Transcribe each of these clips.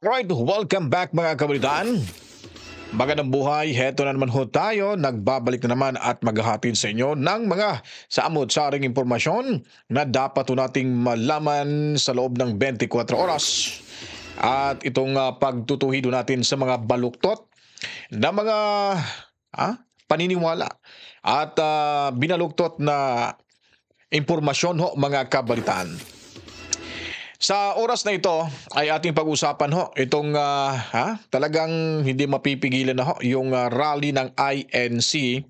Right, welcome back mga kabalitaan. Magandang buhay, heto na naman ho tayo, nagbabalik na naman at maghahatid sa inyo ng mga saamot-saring impormasyon na dapat ho nating malaman sa loob ng 24 oras. At itong pagtutuhid ho natin sa mga baluktot na mga paniniwala at binaluktot na impormasyon ho mga kabalitaan. Sa oras na ito ay ating pag-usapan ho itong talagang hindi mapipigilan na ho yung rally ng INC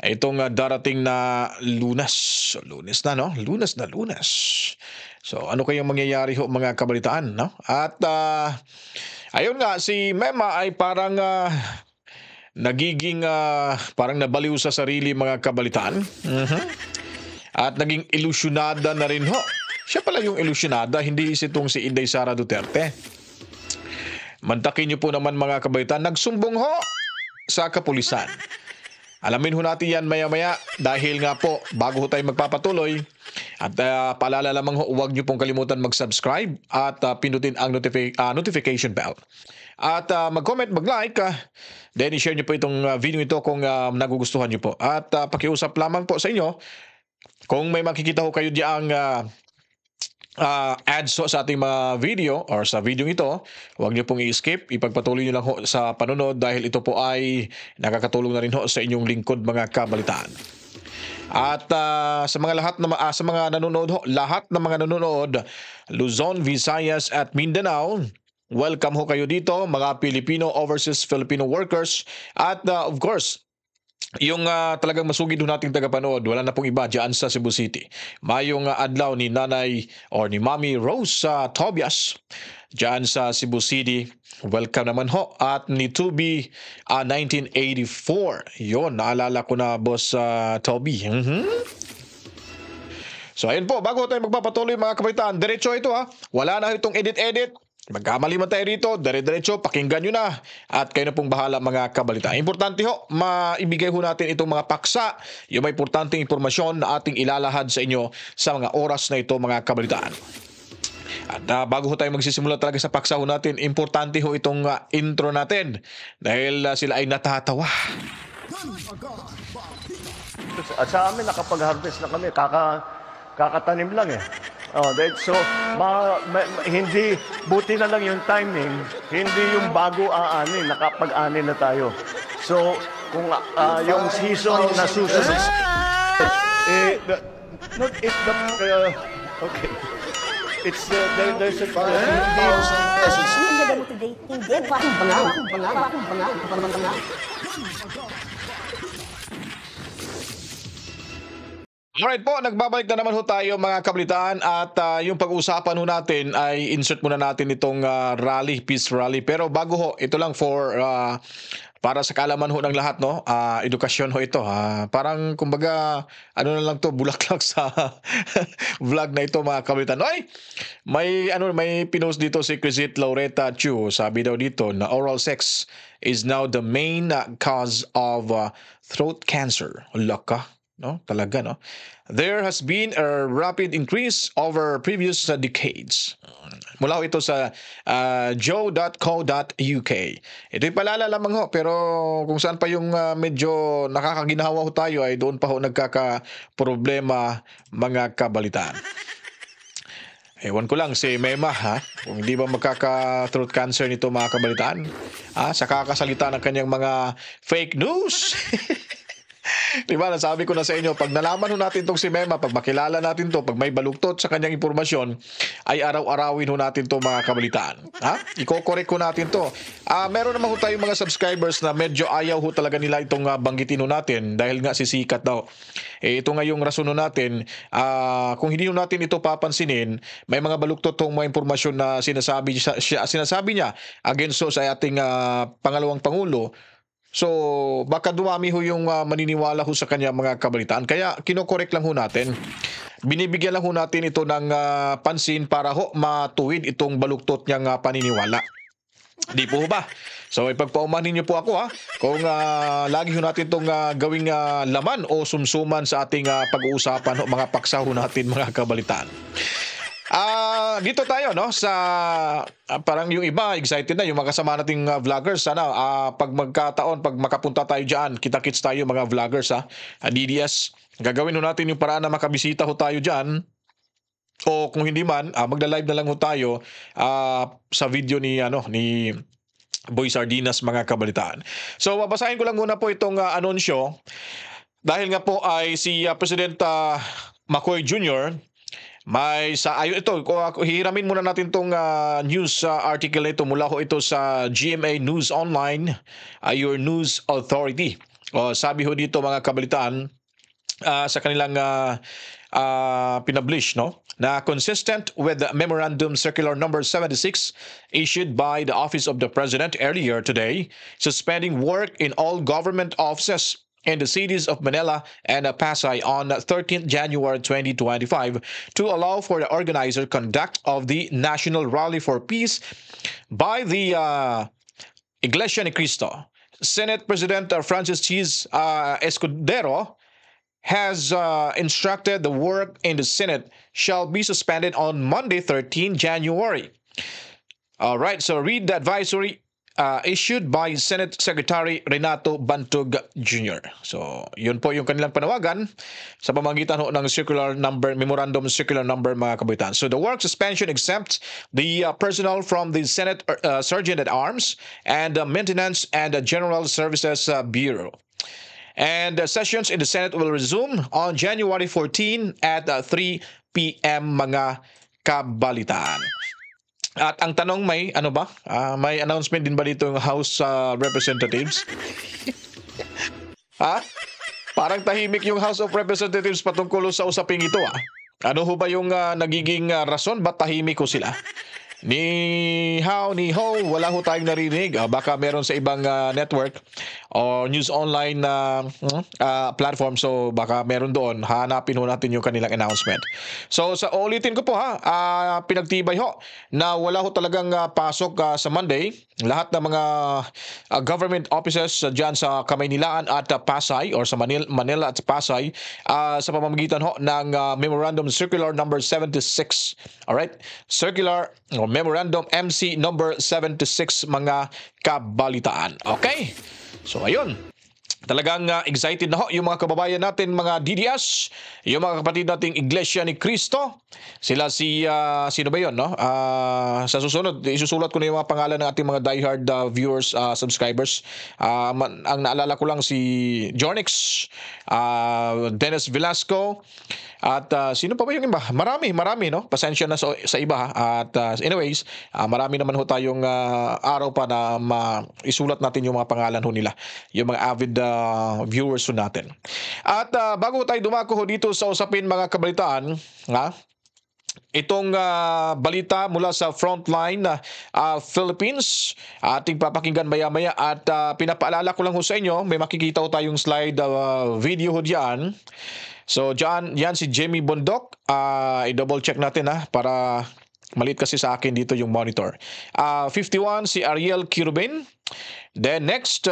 itong darating na Lunes. So, Lunes na no? Lunes na Lunes. So ano kayang mangyayari ho mga kabalitaan no? At ayun nga si Mema ay parang nagiging parang nabaliw sa sarili mga kabalitaan. At naging ilusyonada na rin ho. Siya pala yung ilusyonada, hindi itong si Inday Sara Duterte. Mantakin niyo po naman mga kabaitan, nagsumbong ho sa kapulisan. Alamin ho natin yan maya-maya dahil nga po bago ho tayo magpapatuloy at paalala lamang ho, huwag niyo pong kalimutan mag-subscribe at pindutin ang notification bell. At mag-comment, mag-like, then i-share niyo po itong video ito kung nagugustuhan niyo po. At pakiusap lamang po sa inyo, kung may makikita ho kayo diang ads ho sa ating mga video or sa video ito, huwag niyo pong i-skip. Ipagpatuloy niyo lang ho sa panonood dahil ito po ay nakakatulong na rin ho sa inyong lingkod mga kabalitaan. At sa mga sa mga nanonood ho, lahat ng mga nanonood, Luzon, Visayas at Mindanao, welcome ho kayo dito mga Filipino overseas Filipino workers at of course yung talagang masugid ho nating tagapanood, wala na pong iba dyan sa Cebu City. Mayong adlaw ni Nanay or ni Mami Rose Tobias dyan sa Cebu City. Welcome naman ho. At ni Tubi 1984. Yon, naalala ko na boss Toby. So ayun po, bago tayo magpapatuloy mga kabaitan, diretso ito wala na itong edit-edit. Magkamali man tayo rito, dire-diretso, pakinggan nyo na. At kayo na pong bahala mga kabalita. Importante ho, maibigay ho natin itong mga paksa, yung may importanteng impormasyon na ating ilalahad sa inyo sa mga oras na ito mga kabalitaan. At bago ho tayo magsisimula talaga sa paksa ho natin, importante ho itong intro natin dahil sila ay natatawa. At sa amin, nakapag-harvest na kami, kakatanim lang eh. So, hindi, buti na lang yung timing, hindi yung bago aanin, nakapag-anin na tayo. So, kung yung season na susunod, okay. It's, there's a... 1,000 pesos. Ang ganda mo today. Hindi, bakong bangal. Alright po, nagbabalik na naman ho tayo mga kablitaan at yung pag-uusapan ho natin ay insert muna natin itong rally, peace rally. Pero bago ho, ito lang para sa kaalaman ho ng lahat, no? Edukasyon ho ito. Parang kumbaga, ano na lang to, bulaklak sa vlog na ito mga kablitaan. Ay, may pinost dito si Crisit Laureta Chu. Sabi daw dito na oral sex is now the main cause of throat cancer. Laka. No, talaga no. There has been a rapid increase over previous decades. Mula ito sa joe.co.uk. Ito'y palala lamang ho, pero kung saan pa yung medyo nakakaginawa ho tayo ay doon pa ho nagkaka-problema mga kabalitaan. Ewan ko lang si Mema kung hindi ba magkaka-throat cancer nito mga kabalitaan sa kakasalita ng kanyang mga fake news. Diba, nasabi ko na sa inyo, pag nalaman ho natin itong si Mema, pag makilala natin to, pag may baluktot sa kanyang impormasyon, ay araw-arawin ho natin to mga kabalitaan. Iko-correct ho natin to. Meron naman ho tayong mga subscribers na medyo ayaw ho talaga nila itong banggitin ho natin dahil nga sisikat daw. Ito nga yung rason ho natin, kung hindi ho natin ito papansinin, may mga baluktot hong mga impormasyon na sinasabi niya against sa ating pangalawang Pangulo. So, baka dumami ho yung maniniwala ho sa kanya mga kabalitaan. Kaya, kinokorek lang ho natin. Binibigyan lang ho natin ito ng pansin para ho matuwid itong baluktot niyang paniniwala. Di po ba? So, ipagpaumanin niyo po ako kung lagi ho natin itong gawing laman o sumsuman sa ating pag-uusapan o mga paksa ho natin mga kabalitaan. dito tayo no sa parang yung iba excited na yung mga kasama nating vloggers sana pag magkataon pag makapunta tayo diyan kita-kits tayo mga vloggers DDS gagawin ho natin yung paraan na makabisita ho tayo diyan o kung hindi man magla-live na lang ho tayo sa video ni Boy Sardinas mga kabalitaan. So babasahin ko lang muna po itong anunsyo dahil nga po ay si President McCoy Jr. may sa ayon ito hihiramin muna natin tong news article na ito mula ho ito sa GMA News Online, your news authority. Sabi ho dito mga kabalitaan sa kanilang pinablish na consistent with the Memorandum Circular Number 76 issued by the Office of the President earlier today, suspending work in all government offices in the cities of Manila and Pasay on 13th January 2025 to allow for the organizer conduct of the National Rally for Peace by the Iglesia ni Cristo. Senate President Francis Cheese Escudero has instructed the work in the Senate shall be suspended on Monday, 13 January. All right, so read the advisory issued by Senate Secretary Renato Bantug Jr. So, yun po yung kanilang panawagan sa pamamagitan ng Memorandum Circular Number mga kabataan. So, the work suspension exempts the personnel from the Senate Sergeant at Arms and the Maintenance and General Services Bureau. And sessions in the Senate will resume on January 14 at 3 p.m. mga kabalitaan. At ang tanong may may announcement din ba dito yung House Representatives? Parang tahimik yung House of Representatives patungkol sa usaping ito Ano ho ba yung nagiging rason ba't tahimik ko sila? Ni hao, ni ho, wala ho tayong narinig. Baka meron sa ibang network o news online platform. So baka meron doon. Hanapin ho natin yung kanilang announcement. So sa ulitin ko po pinagtibay ho na wala ho talagang pasok sa Monday. Lahat ng mga government offices dyan sa Kamaynilaan at Pasay or sa Manila at Pasay sa pamamagitan ho ng Memorandum Circular Number 76. Alright? Circular o Memorandum MC Number 76 mga kabalitaan. Okay? So ayun. Talagang excited na ho yung mga kababayan natin, mga DDS, yung mga kapatid nating Iglesia ni Cristo. Sila sino ba yun, sa susunod, isusulat ko na yung mga pangalan ng ating mga diehard viewers, subscribers. Ang naalala ko lang si Jonix, Dennis Velasco, at sino pa ba yung iba? Marami, Pasensya na sa iba, At anyways, marami naman ho tayong araw pa na isulat natin yung mga pangalan ho nila. Yung mga avid viewers ho natin. At bago tayo dumako ho dito sa usapin mga kabalitaan, itong balita mula sa Frontline Philippines, ating papakinggan maya-maya at pinapaalala ko lang ho sa inyo, may makikita ho tayong slide video ho diyan. So yan si Jamie Bondok, i-double check natin para maliit kasi sa akin dito yung monitor. 51 si Ariel Kirubin. Then next,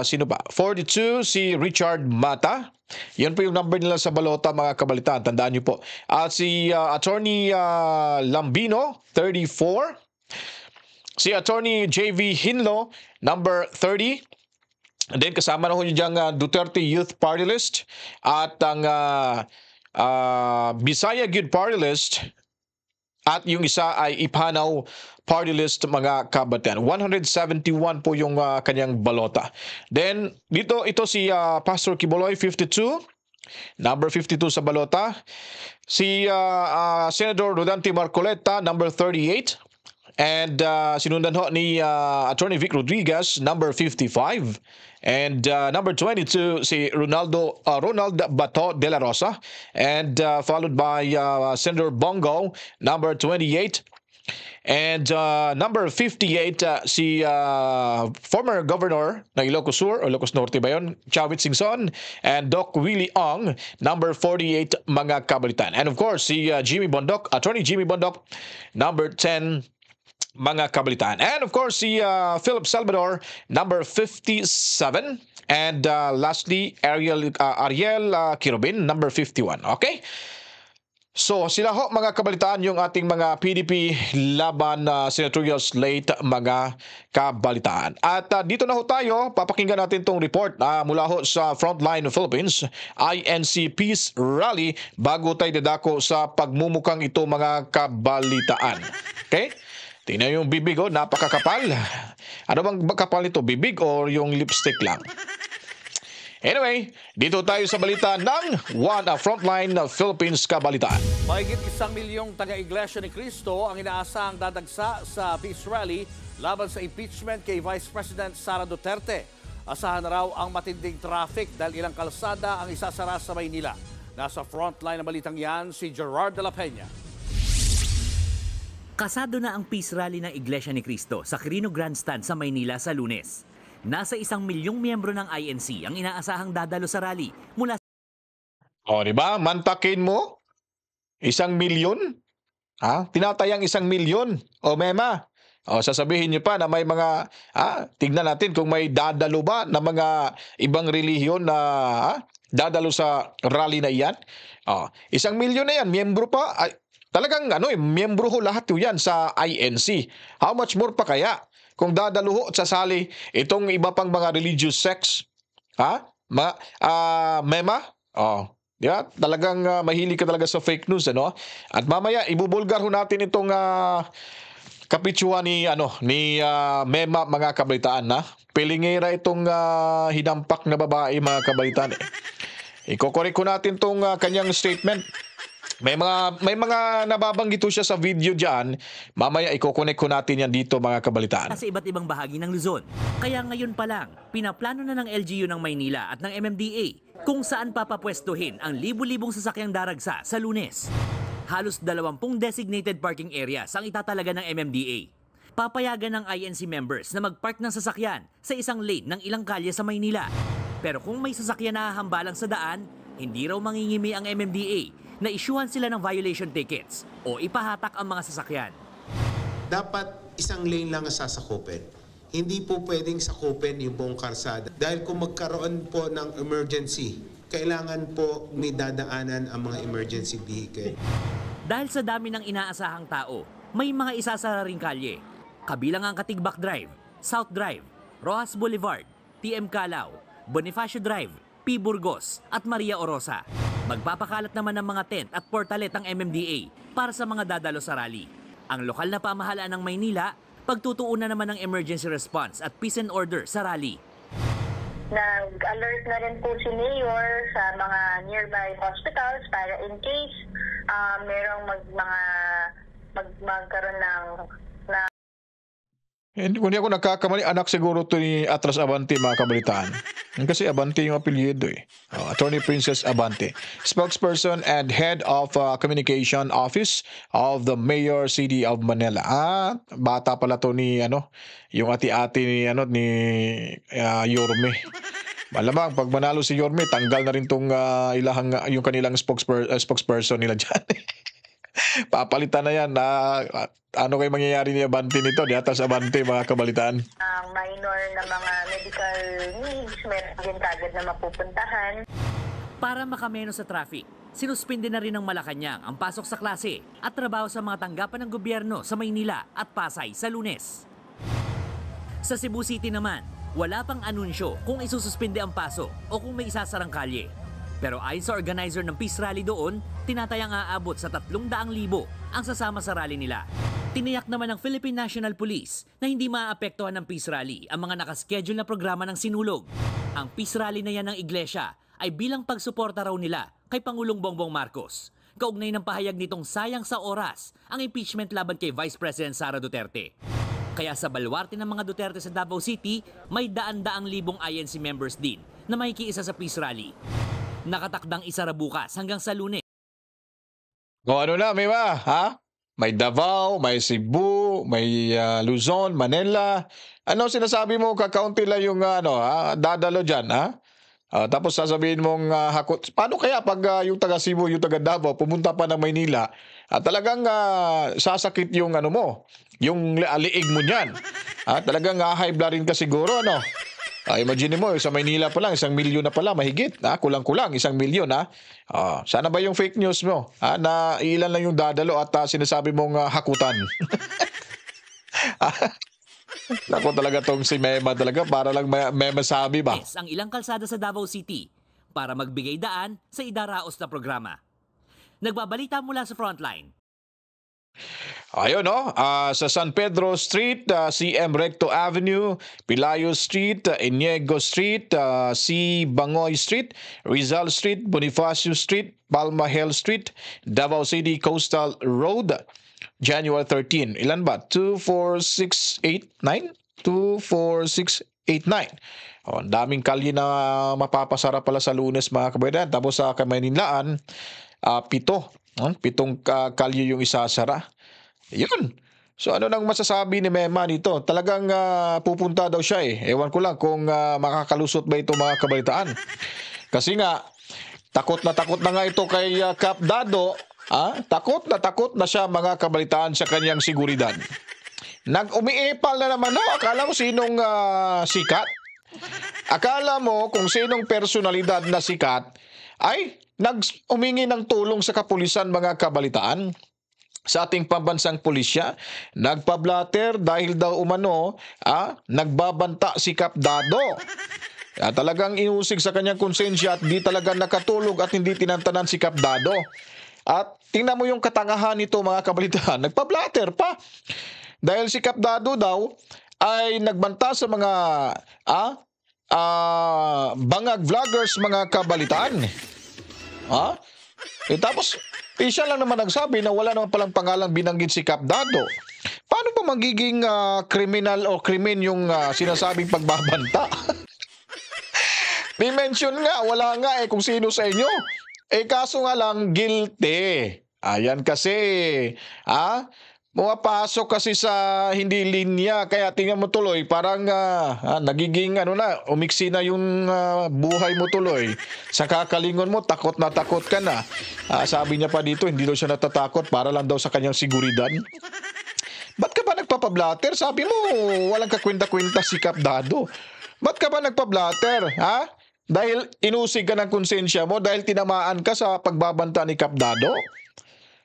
sino ba? 42 si Richard Mata. Yan po yung number nila sa balota mga kabalitaan. Tandaan nyo po. At si Attorney Lambino, 34. Si Attorney JV Hinlo, number 30. And then kasama na ho diyang Duterte Youth Party List. At ang Bisaya Good Party List. At yung isa ay Ipanaw Party List mga kabatian. 171 po yung kanyang balota. Then ito si Pastor Kiboloy, 52. Number 52 sa balota. Si Senator Rodante Marcoleta, number 38. And sinundan ho ni Attorney Vic Rodriguez, number 55. And number 22 si Ronald Bato de la Rosa, and followed by Senator Bongo, number 28. And number 58 si former governor ng Ilocos Sur o Ilocos Norte ba yun? Chawit Singson, and Doc Willie Ong, number 48 mga kabalitan. And of course si Jimmy Bondok, Attorney Jimmy Bondok, number 10 mga kabalitaan. And of course si Philip Salvador, number 57. And lastly Ariel Kirobin, number 51. Okay? So sila ho mga kabalitaan yung ating mga PDP laban na senatorial slate mga kabalitaan. At dito na ho tayo, papakinggan natin tong report mula ho sa Frontline Philippines, INC Peace Rally bago tayo dadako sa pagmumukang ito mga kabalitaan. Okay? Tingnan yung bibig napakakapal. Ano bang kapal nito? Bibig or yung lipstick lang? Anyway, dito tayo sa balita ng Frontline Philippines Kabalitaan. Mahigit 1 milyong taga-Iglesia ni Cristo ang inaasahang dadagsa sa peace rally laban sa impeachment kay Vice President Sara Duterte. Asahan na raw ang matinding traffic dahil ilang kalsada ang isasara sa Maynila. Nasa frontline ng balitang yan si Gerard de la Peña. Kasado na ang peace rally ng Iglesia ni Cristo sa Quirino Grandstand sa Maynila sa Lunes. Nasa 1 milyong miyembro ng INC ang inaasahang dadalo sa rally mula Di ba? Mantakin mo? 1 milyon? Tinatayang 1 milyon. Mema. Sasabihin niyo pa na may mga, tignan natin kung may dadalo ba na mga ibang relihiyon na dadalo sa rally na iyan. 1 milyon na yan, miyembro pa. Talagang miyembro ho lahat yan sa INC. How much more pa kaya? Kung dadalo ho at sasali itong iba pang mga religious sects, mema, di ba? Talagang mahilig ka talaga sa fake news, ano? At mamaya ibubulgar ho natin itong kapitsua ni Mema mga kabalitaan na. Pilingera itong hinampak na babae mga kabalitaan. Ikokorek ko natin itong kanyang statement. May mga nababanggit siya sa video diyan. Mamaya iko-connect ko natin yan dito mga kabalitaan. sa iba't ibang bahagi ng Luzon. Kaya ngayon pa lang, pinaplano na ng LGU ng Maynila at ng MMDA kung saan papapwestuhin ang libu-libong sasakyang daragsa sa Lunes. Halos 20 designated parking areas ang itatalaga ng MMDA. Papayagan ng INC members na mag-park ng sasakyan sa isang lane ng ilang kalye sa Maynila. Pero kung may sasakyan na hahambalang sa daan, hindi raw mangingimi ang MMDA na isyuhan sila ng violation tickets o ipahatak ang mga sasakyan. Dapat isang lane lang ang sasakupin. Hindi po pwedeng sakupin yung buong karsada. Dahil kung magkaroon po ng emergency, kailangan po may dadaanan ang mga emergency vehicle. Dahil sa dami ng inaasahang tao, may mga isasara ring kalye. Kabilang ang Katigbak Drive, South Drive, Rojas Boulevard, TM Calao, Bonifacio Drive, P. Burgos at Maria Orosa. Magpapakalat naman ng mga tent at portalet ang MMDA para sa mga dadalo sa rally. Ang lokal na pamahalaan ng Maynila, pagtutuunan naman ng emergency response at peace and order sa rally. Nag-alert na rin po si Mayor sa mga nearby hospitals para in case merong magkaroon ng Kung di ako nagkakamali, anak siguro to ni Atras Abante mga kabalitaan. Kasi Abante yung apelyido Attorney Princess Abante. Spokesperson and Head of Communication Office of the Mayor City of Manila. Bata pala to ni yung ati-ati ni Yorme. Malamang pag manalo si Yorme, tanggal na rin tong yung kanilang spokesperson nila dyan. Papalitan na yan ano kayo mangyayari ni Abante nito? Di Atras Abante mga kabalitaan. minor na mga medical needs, meron din kagad na mapupuntahan. Para makameno sa traffic, sinuspinde na rin ng Malacanang ang pasok sa klase at trabaho sa mga tanggapan ng gobyerno sa Maynila at Pasay sa Lunes. Sa Cebu City naman, wala pang anunsyo kung isususpinde ang pasok o kung may isasarang kalye. Pero ayon sa organizer ng Peace Rally doon, tinatayang aabot sa 300,000 ang sasama sa rally nila. Tiniyak naman ng Philippine National Police na hindi maaapektuhan ng Peace Rally ang mga nakaschedule na programa ng sinulog. Ang Peace Rally na yan ng Iglesia ay bilang pagsuporta raw nila kay Pangulong Bongbong Marcos. Kaugnay ng pahayag nitong sayang sa oras ang impeachment laban kay Vice President Sara Duterte. Kaya sa baluarte ng mga Duterte sa Davao City, may daan-daang libong INC members din na makikiisa sa Peace Rally. Nakatakdang isara bukas hanggang sa Lunes. May may Davao, may Cebu, may Luzon, Manila. Ano sinasabi mo, kakaunti lang yung dadalo dyan, tapos sasabihin mong hakot. Paano kaya pag yung taga Cebu, yung taga Davao, pumunta pa ng Maynila, talagang sasakit yung yung liig mo niyan. Talagang high blood rin ka siguro, Imagine mo, sa Maynila pa lang, 1,000,000 na pala, mahigit. Kulang-kulang, 1,000,000. Sana ba yung fake news mo? Na ilan lang yung dadalo at sinasabi mong hakutan. Nako talaga tong si Mema talaga, para lang may masabi ba? Yes, ang ilang kalsada sa Davao City para magbigay daan sa idaraos na programa. Nagbabalita mula sa Frontline. Ayun, no? Sa San Pedro Street, CM Recto Avenue, Pilayo Street, Iniego Street, C. Bangoy Street, Rizal Street, Bonifacio Street, Palma Hill Street, Davao City Coastal Road, January 13. Ilan ba? 24689? 24689. Ang daming kalye na mapapasara pala sa Lunes, mga kabayan. Tapos sa Kamayninlaan, 7. Pitong kalye yung isasara. Yun. So ano nang masasabi ni Mema dito? Talagang pupunta daw siya eh. Ewan ko lang kung makakalusot ba ito, mga kabalitaan. Kasi nga, takot na nga ito kay Kap Dado. Takot na siya, mga kabalitaan, sa kanyang seguridad. Nag-umiipal na naman, no? Akala mo sinong sikat? Akala mo kung sinong personalidad na sikat ay nag-umingi ng tulong sa kapulisan, mga kabalitaan, sa ating pambansang pulisya. Nagpa-blatter dahil daw umano nagbabanta si Kap Dado. Talagang inusig sa kanyang konsensya at di talaga nakatulog at hindi tinantanan si Kap Dado. At tingnan mo yung katangahan nito, mga kabalitaan, nagpa-blatter pa. Dahil si Kap Dado daw ay nagbanta sa mga bangag vloggers, mga kabalitaan. Tapos siya lang naman nagsabi na wala naman palang pangalang binanggit si Kap Dado. Paano ba magiging kriminal o krimen yung sinasabing pagbabanta? May mention nga, wala nga kung sino sa inyo. Kaso nga lang, guilty. Ayan kasi, pumapasok kasi sa hindi linya, kaya tingnan mo tuloy, parang nagiging umiksi na yung buhay mo tuloy. Sa kakalingon mo, takot ka na. Sabi niya pa dito, hindi daw siya natatakot para lang daw sa kanyang seguridad. Ba't ka ba nagpapablatter? Sabi mo, walang kakwenta-kwenta si Kap Dado. Ba't ka ba nagpablatter? Dahil inusig ka ng konsensya mo, dahil tinamaan ka sa pagbabanta ni Kap Dado?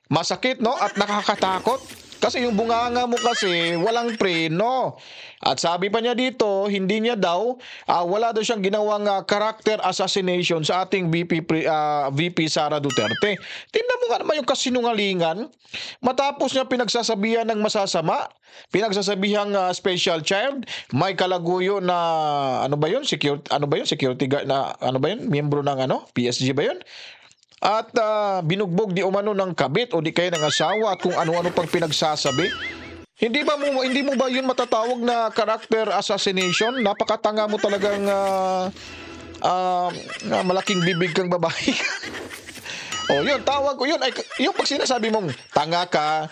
Masakit, no? At nakakatakot. Kasi yung bunganga mo kasi walang preno. At sabi pa niya dito, hindi niya daw, wala daw siyang ginawang character assassination sa ating VP Sara Duterte. Tingnan mo nga naman yung kasinungalingan. Matapos niya pinagsasabihan ng masasama, pinagsasabihang special child, may kalaguyo na security guard na miyembro ng PSG ba yun? At binugbog di umano ng kabit o di kaya ng asawa at kung ano-ano pang pinagsasabi. Hindi mo ba yun matatawag na character assassination? Napakatanga mo talagang malaking bibig kang babae. Yun, tawag ko yun. Yung pag sinasabi mong tanga ka,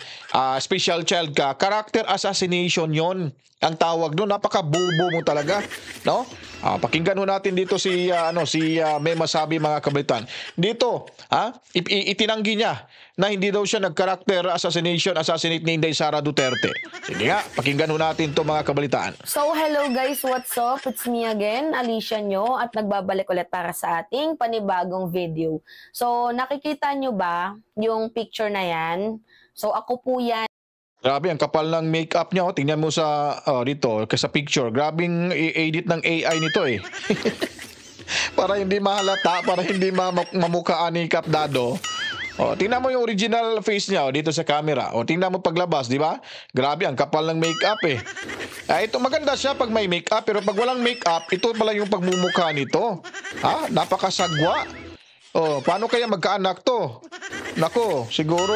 special child ka, character assassination yon ang tawag doon. Napaka-bobo mo talaga, no? Pakinggan ho natin dito si Mema Sabi, mga kabalitan. Dito, itinanggi niya na hindi daw siya nag-character assassinate ni Inday Sara Duterte. Sige nga, pakinggan ho natin to, mga kabalitaan. So hello guys, what's up? It's me again, Alicia Nyo, at nagbabalik ulit para sa ating panibagong video. So nakikita nyo ba yung picture na yan? So ako po yan. Grabe, ang kapal ng makeup niya. Tingnan mo sa dito, sa picture. Grabing i-edit ng AI nito eh. Para hindi mahalata, para hindi mamukhaan ni Kap Dado. Tingnan mo yung original face niya dito sa camera. Tingnan mo paglabas, di ba? Grabe, ang kapal ng makeup eh. Ito maganda siya pag may makeup, pero pag walang makeup, ito pala yung pagmumukha nito. Napakasagwa. Paano kaya magkaanak to? Nako, siguro,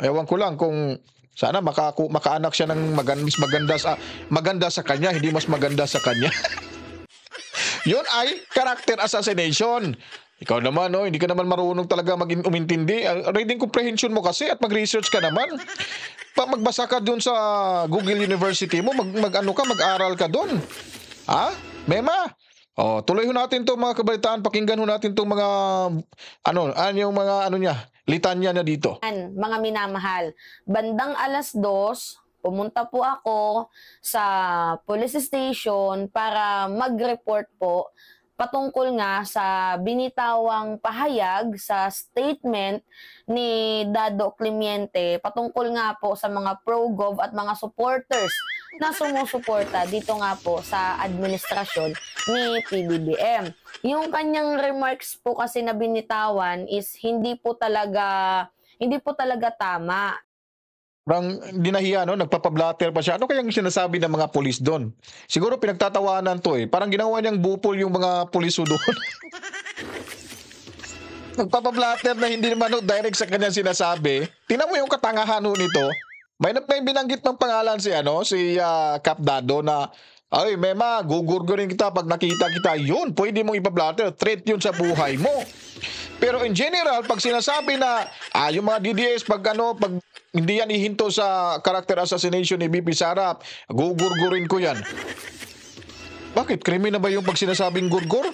ewan ko lang kung sana makaanak siya ng maganda sa kanya, hindi mas maganda sa kanya. Yun ay character assassination. Ikaw naman, hindi ka naman marunong talaga umintindi. Reading comprehension mo kasi at mag-research ka naman. Magbasa ka dun sa Google University mo, mag-aral ka dun. Mema? Tuloy ho natin to, mga kabalitaan. Pakinggan ho natin to mga yung mga litanya na dito. Mga minamahal, bandang 2:00 pumunta po ako sa police station para mag-report po patungkol nga sa binitawang pahayag sa statement ni Dado Climiente patungkol nga po sa mga pro-gov at mga supporters na sumusuporta dito nga po sa administrasyon ni PBBM. Yung kanyang remarks po kasi na binitawan is hindi po talaga tama. Parang dinahiya, no? Nagpapablatter pa siya. Ano kayang sinasabi ng mga pulis doon? Siguro pinagtatawanan to eh. Parang ginawa niyang bupol yung mga puliso doon. Nagpapablatter na hindi naman direct sa kanyang sinasabi. Tingnan mo yung katangahan nito. May binanggit ng pangalan si Cap Dado na, ay, Mema, gugurgurin kita pag nakita kita. Yun, pwede mong ipablatter. Threat yun sa buhay mo. Pero in general, pag sinasabi na yung mga DDS pag hindi yan ihinto sa character assassination ni BP Sara, gugurgurin ko yan. Bakit? Krimen na ba yung pag sinasabing gurgur?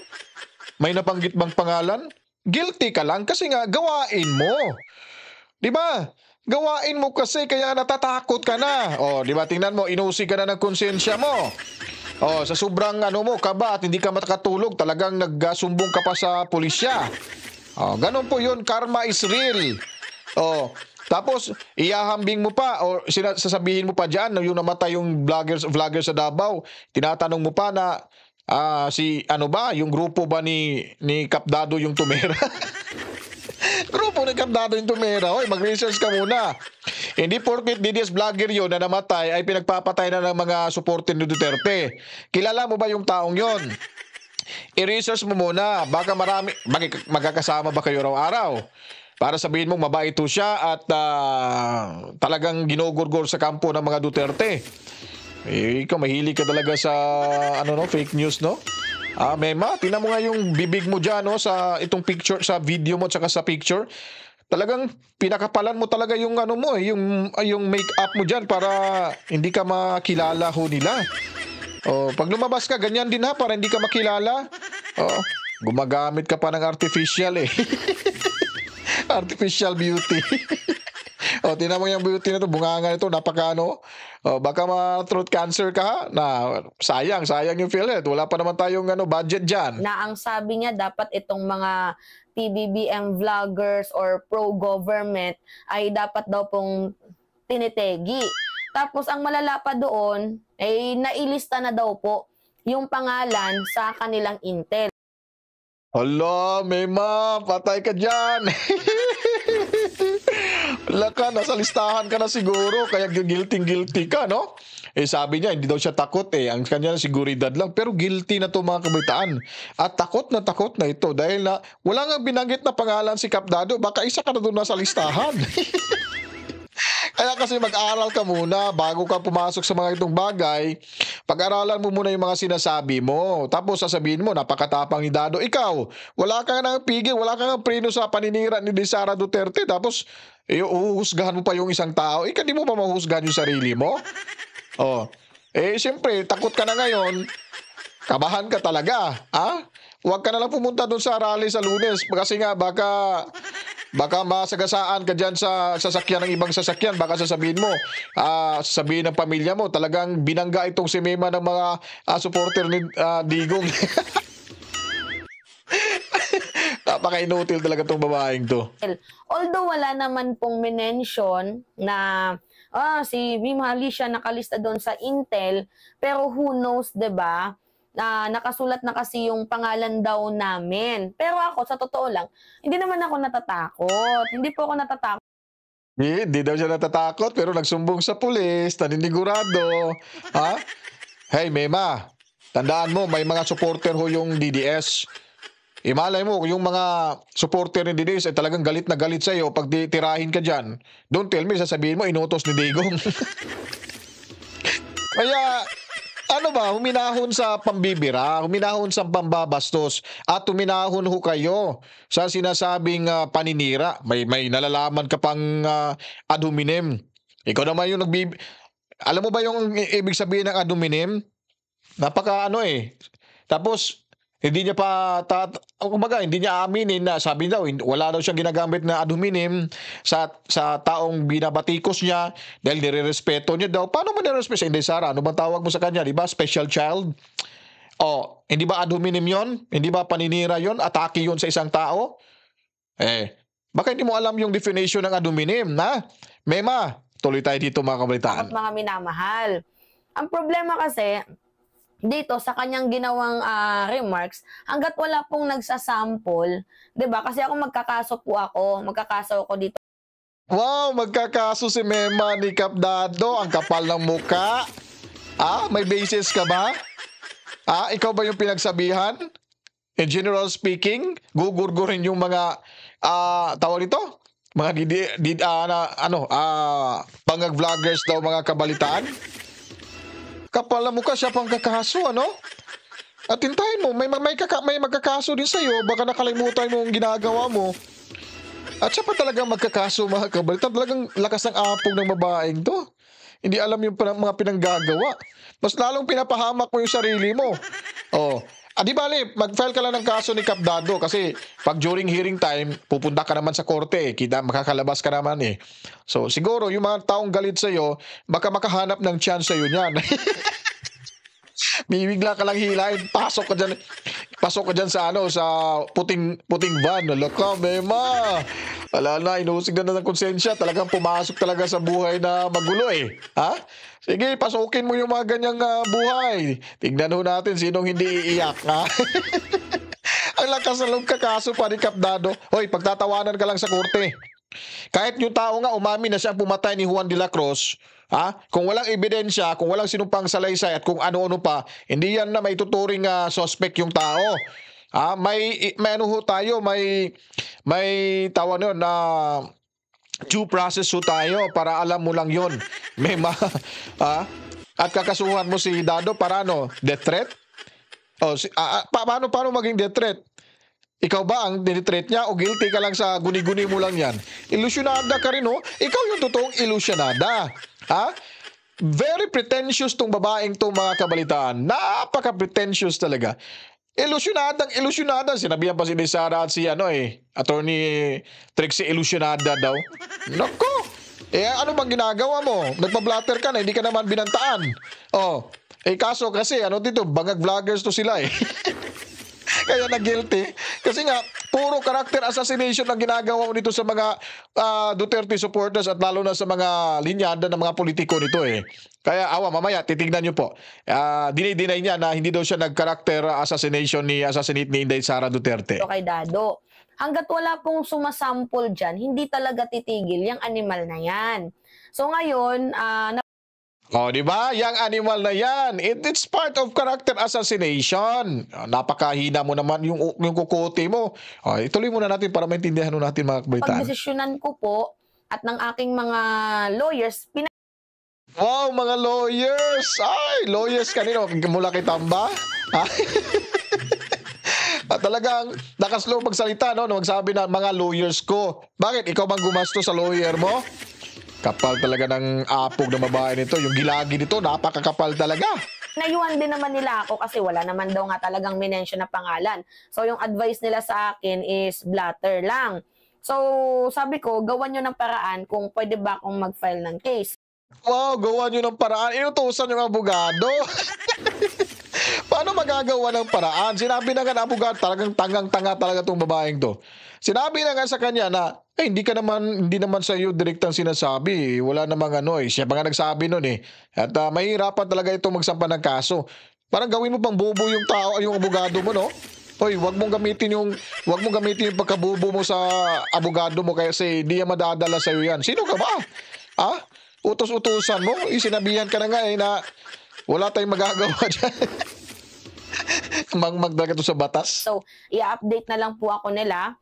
May nabanggit bang pangalan? Guilty ka lang kasi nga gawain mo. 'Di ba? Gawain mo kasi kaya natatakot ka na. Oh, 'di ba? Tingnan mo, inusi ka na ng konsensya mo. Oh, sa sobrang mo, kaba at hindi ka makatulog, talagang nagsumbong ka pa sa pulisya. Oh, ganun po 'yun, karma is real. Oh, tapos iyahambing mo pa o sasabihin mo pa diyan yung namatay yung vlogger sa Davao, tinatanong mo pa na yung grupo ba ni Cap Dado yung tumera? Grupo ni Cap Dado yung tumera. Hoy, mag-research ka muna. Hindi porket DDS vlogger yun na namatay ay pinagpapatay na ng mga supporter ni Duterte. Kilala mo ba yung taong yon? I-research mo muna. Baka magkakasama ba kayo araw-araw? Para sabihin mong mabait to siya at talagang ginugurgol sa kampo ng mga Duterte. Ikaw mahilig ka talaga sa fake news, no? Mema, tingnan mo nga yung bibig mo diyan, no, sa itong picture, sa video mo at sa picture. Talagang pinakapalan mo talaga yung yung make-up mo diyan para hindi ka makilala ho nila. Oh, pag lumabas ka ganyan din ha, para hindi ka makilala. Oh, gumagamit ka pa ng artificial eh. Artificial beauty. O, tingnan mo yung beauty na to, bunganga nito, baka ma-throat cancer ka ha? Na sayang yung PhilHealth. Wala pa naman tayong budget dyan. Na ang sabi niya, dapat itong mga PBBM vloggers or pro-government ay dapat daw pong tinitegi. Tapos ang malala pa doon, ay nailista na daw po yung pangalan sa kanilang intel. Hala, Mema, patay ka dyan. Wala ka, nasa listahan ka na siguro, kaya guilty ka, no? Sabi niya, hindi daw siya takot ang kanya siguridad lang, pero guilty na to mga kabataan. At takot na ito dahil na wala nga binanggit na pangalan si Cap Dado, baka isa ka na doon nasa listahan. Kaya kasi mag-aral ka muna bago ka pumasok sa mga itong bagay. Pag-aralan mo muna yung mga sinasabi mo. Tapos sasabihin mo, napakatapang ni Dado. Ikaw, wala kang nang pigil, wala kang preno sa paninira ni Sara Duterte. Tapos, uhusgahan mo pa yung isang tao. Di mo pa mahusgahan yung sarili mo? Oh. Siyempre, takot ka na ngayon. Kabahan ka talaga. Ha? Huwag ka na lang pumunta doon sa rally sa Lunes. Kasi nga, baka masagasaan ka dyan sa sasakyan ng ibang sasakyan. Baka sasabihin mo, sasabihin ng pamilya mo, talagang binangga itong si Mema ng mga supporter ni Digong. Napaka-inutil talaga itong babaeng to. Although wala naman pong mention na si Mima Alicia nakalista doon sa Intel, pero who knows, 'di ba? Nakasulat na kasi yung pangalan daw namin. Pero ako, sa totoo lang, hindi naman ako natatakot. Hindi po ako natatakot. Hindi daw siya natatakot, pero nagsumbong sa pulis, naninigurado. Ha? Hey, Mema, tandaan mo, may mga supporter ho yung DDS. Imalay mo, yung mga supporter ni DDS ay talagang galit na galit sa'yo pag tirahin ka dyan. Don't tell me, sasabihin mo, inutos ni Digong. Kaya, huminahon sa pambibira, huminahon sa pambabastos, at huminahon ho kayo sa sinasabing paninira. May nalalaman ka pang ad hominem. Ikaw naman yung alam mo ba yung ibig sabihin ng ad hominem? Napaka Tapos, Hindi niya pa kumbaga hindi niya aaminin na sabi daw wala daw siyang ginagamit na ad hominem sa taong binabatikos niya dahil nirerespeto niya daw. Paano mo nirerespeto? Hindi, Sara, ano bang tawag mo sa kanya? Di ba? Special child? Oh, hindi ba ad hominem yon? Hindi ba paninira yon? Atake yon sa isang tao? Baka hindi mo alam yung definition ng ad hominem, na? Mema, tuloy tayo dito mga kabalitaan. Mga minamahal. Ang problema kasi, dito sa kanyang ginawang remarks, hanggat wala pong nagsasample, 'di ba? Kasi magkakaso ako dito. Wow, magkakaso si Mema ni Kap Dado, ang kapal ng muka. May basis ka ba? Ikaw ba yung pinagsabihan? In general speaking, gugurgurin yung mga tawag nito? Mga pangag vloggers daw, mga kabalitaan. Kapal na mukha, siya pang kakaso, ano? At hintayin mo, may magkakaso din sa'yo, baka nakalimutan mo ang ginagawa mo. At siya pa talagang magkakaso, mga kabalitan. Talagang lakas ng apog ng babaeng to. Hindi alam yung mga pinanggagawa. Mas lalong pinapahamak mo yung sarili mo. Di bali, mag-file ka lang ng kaso ni Kap Dado kasi pag during hearing time, pupunta ka naman sa korte, makakalabas ka naman eh. So siguro yung mga taong galit sa'yo, baka makahanap ng chance sa'yo niyan. Bibigla ka lang hilahin, pasok ka dyan sa puting van. Laka, Mema. Wala na, inusig na ng konsensya. Talagang pumasok talaga sa buhay na magulo eh. Sige, pasukin mo yung mga ganyang buhay. Tignan ho natin sinong hindi iiyak. Ang lakas ng kakaso pa ni Kap Dado. Hoy, pagtatawanan ka lang sa korte. Kahit yung tao nga umamin na siyang pumatay ni Juan de la Cruz, kung walang ebidensya, kung walang sinumpang salaysay at kung ano-ano pa, hindi yan na may tuturing suspect yung tao. May ano ho tayo, may tawag nun na due process ho tayo para alam mo lang yon. At kakasuhan mo si Dado para death threat? Paano maging death threat? Ikaw ba ang dinitreat niya o guilty ka lang sa guni-guni mo lang yan? Ilusyonada ka rin, Ikaw yung totoong ilusyonada. Very pretentious tong babaeng to, mga kabalitaan. Napaka-pretentious talaga. Ilusyonada. Sinabihan pa si Sara at si Attorney Trixie ilusyonada daw. Nako! Ano bang ginagawa mo? Nagpa-blatter ka na, hindi ka naman binantaan. Kaso kasi, dito, bangag vloggers to sila eh. Kaya na-guilty. Kasi nga, puro character assassination ang ginagawa mo dito sa mga Duterte supporters at lalo na sa mga linyada ng mga politiko nito eh. Kaya mamaya, titignan nyo po. Dinay niya na hindi daw siya nag-character assassinate ni Inday Sara Duterte. Kay Dado. Hanggat wala pong sumasample dyan, hindi talaga titigil yung animal na yan. So ngayon, di ba? Yang animal na yan. It's part of character assassination. Napakahina mo naman yung kukote mo. Ituloy muna natin para maintindihan natin mga kabalitaan. pagdesisyonan ko po at ng aking mga lawyers, Wow, mga lawyers! Lawyers kanino? Mula kay Tamba? Talagang nakaslow magsalita, magsabi na mga lawyers ko. Bakit? Ikaw bang gumasto sa lawyer mo? Kapal talaga ng apog ng babae nito. Yung gilagi nito, napakakapal talaga. nayuhan din naman nila ako kasi wala naman daw nga talagang minention na pangalan. So yung advice nila sa akin is blatter lang. So sabi ko, gawan nyo ng paraan kung pwede ba akong mag-file ng case. Wow, gawan nyo ng paraan. Inutusan yung abogado. Paano magagawa ng paraan? Sinabi na nga ng abogado, talagang tangang-tanga talaga itong babaeng to. Sinabi na nga sa kanya na, hindi naman sa iyo direktang sinasabi. Wala namang siya pa nga nagsabi nun eh. At mahirapan talaga itong magsampa ng kaso. Parang gawin mo pang bobo yung tao, yung abogado mo, no? Hoy, wag mong gamitin yung pagkabobo mo sa abogado mo kasi hindi yan madadala sa iyo yan. Sino ka ba? Utos-utusan mo? Sinabihan ka na nga na wala tayong magagawa dyan. Magdaga to sa batas. So, i-update na lang po ako nila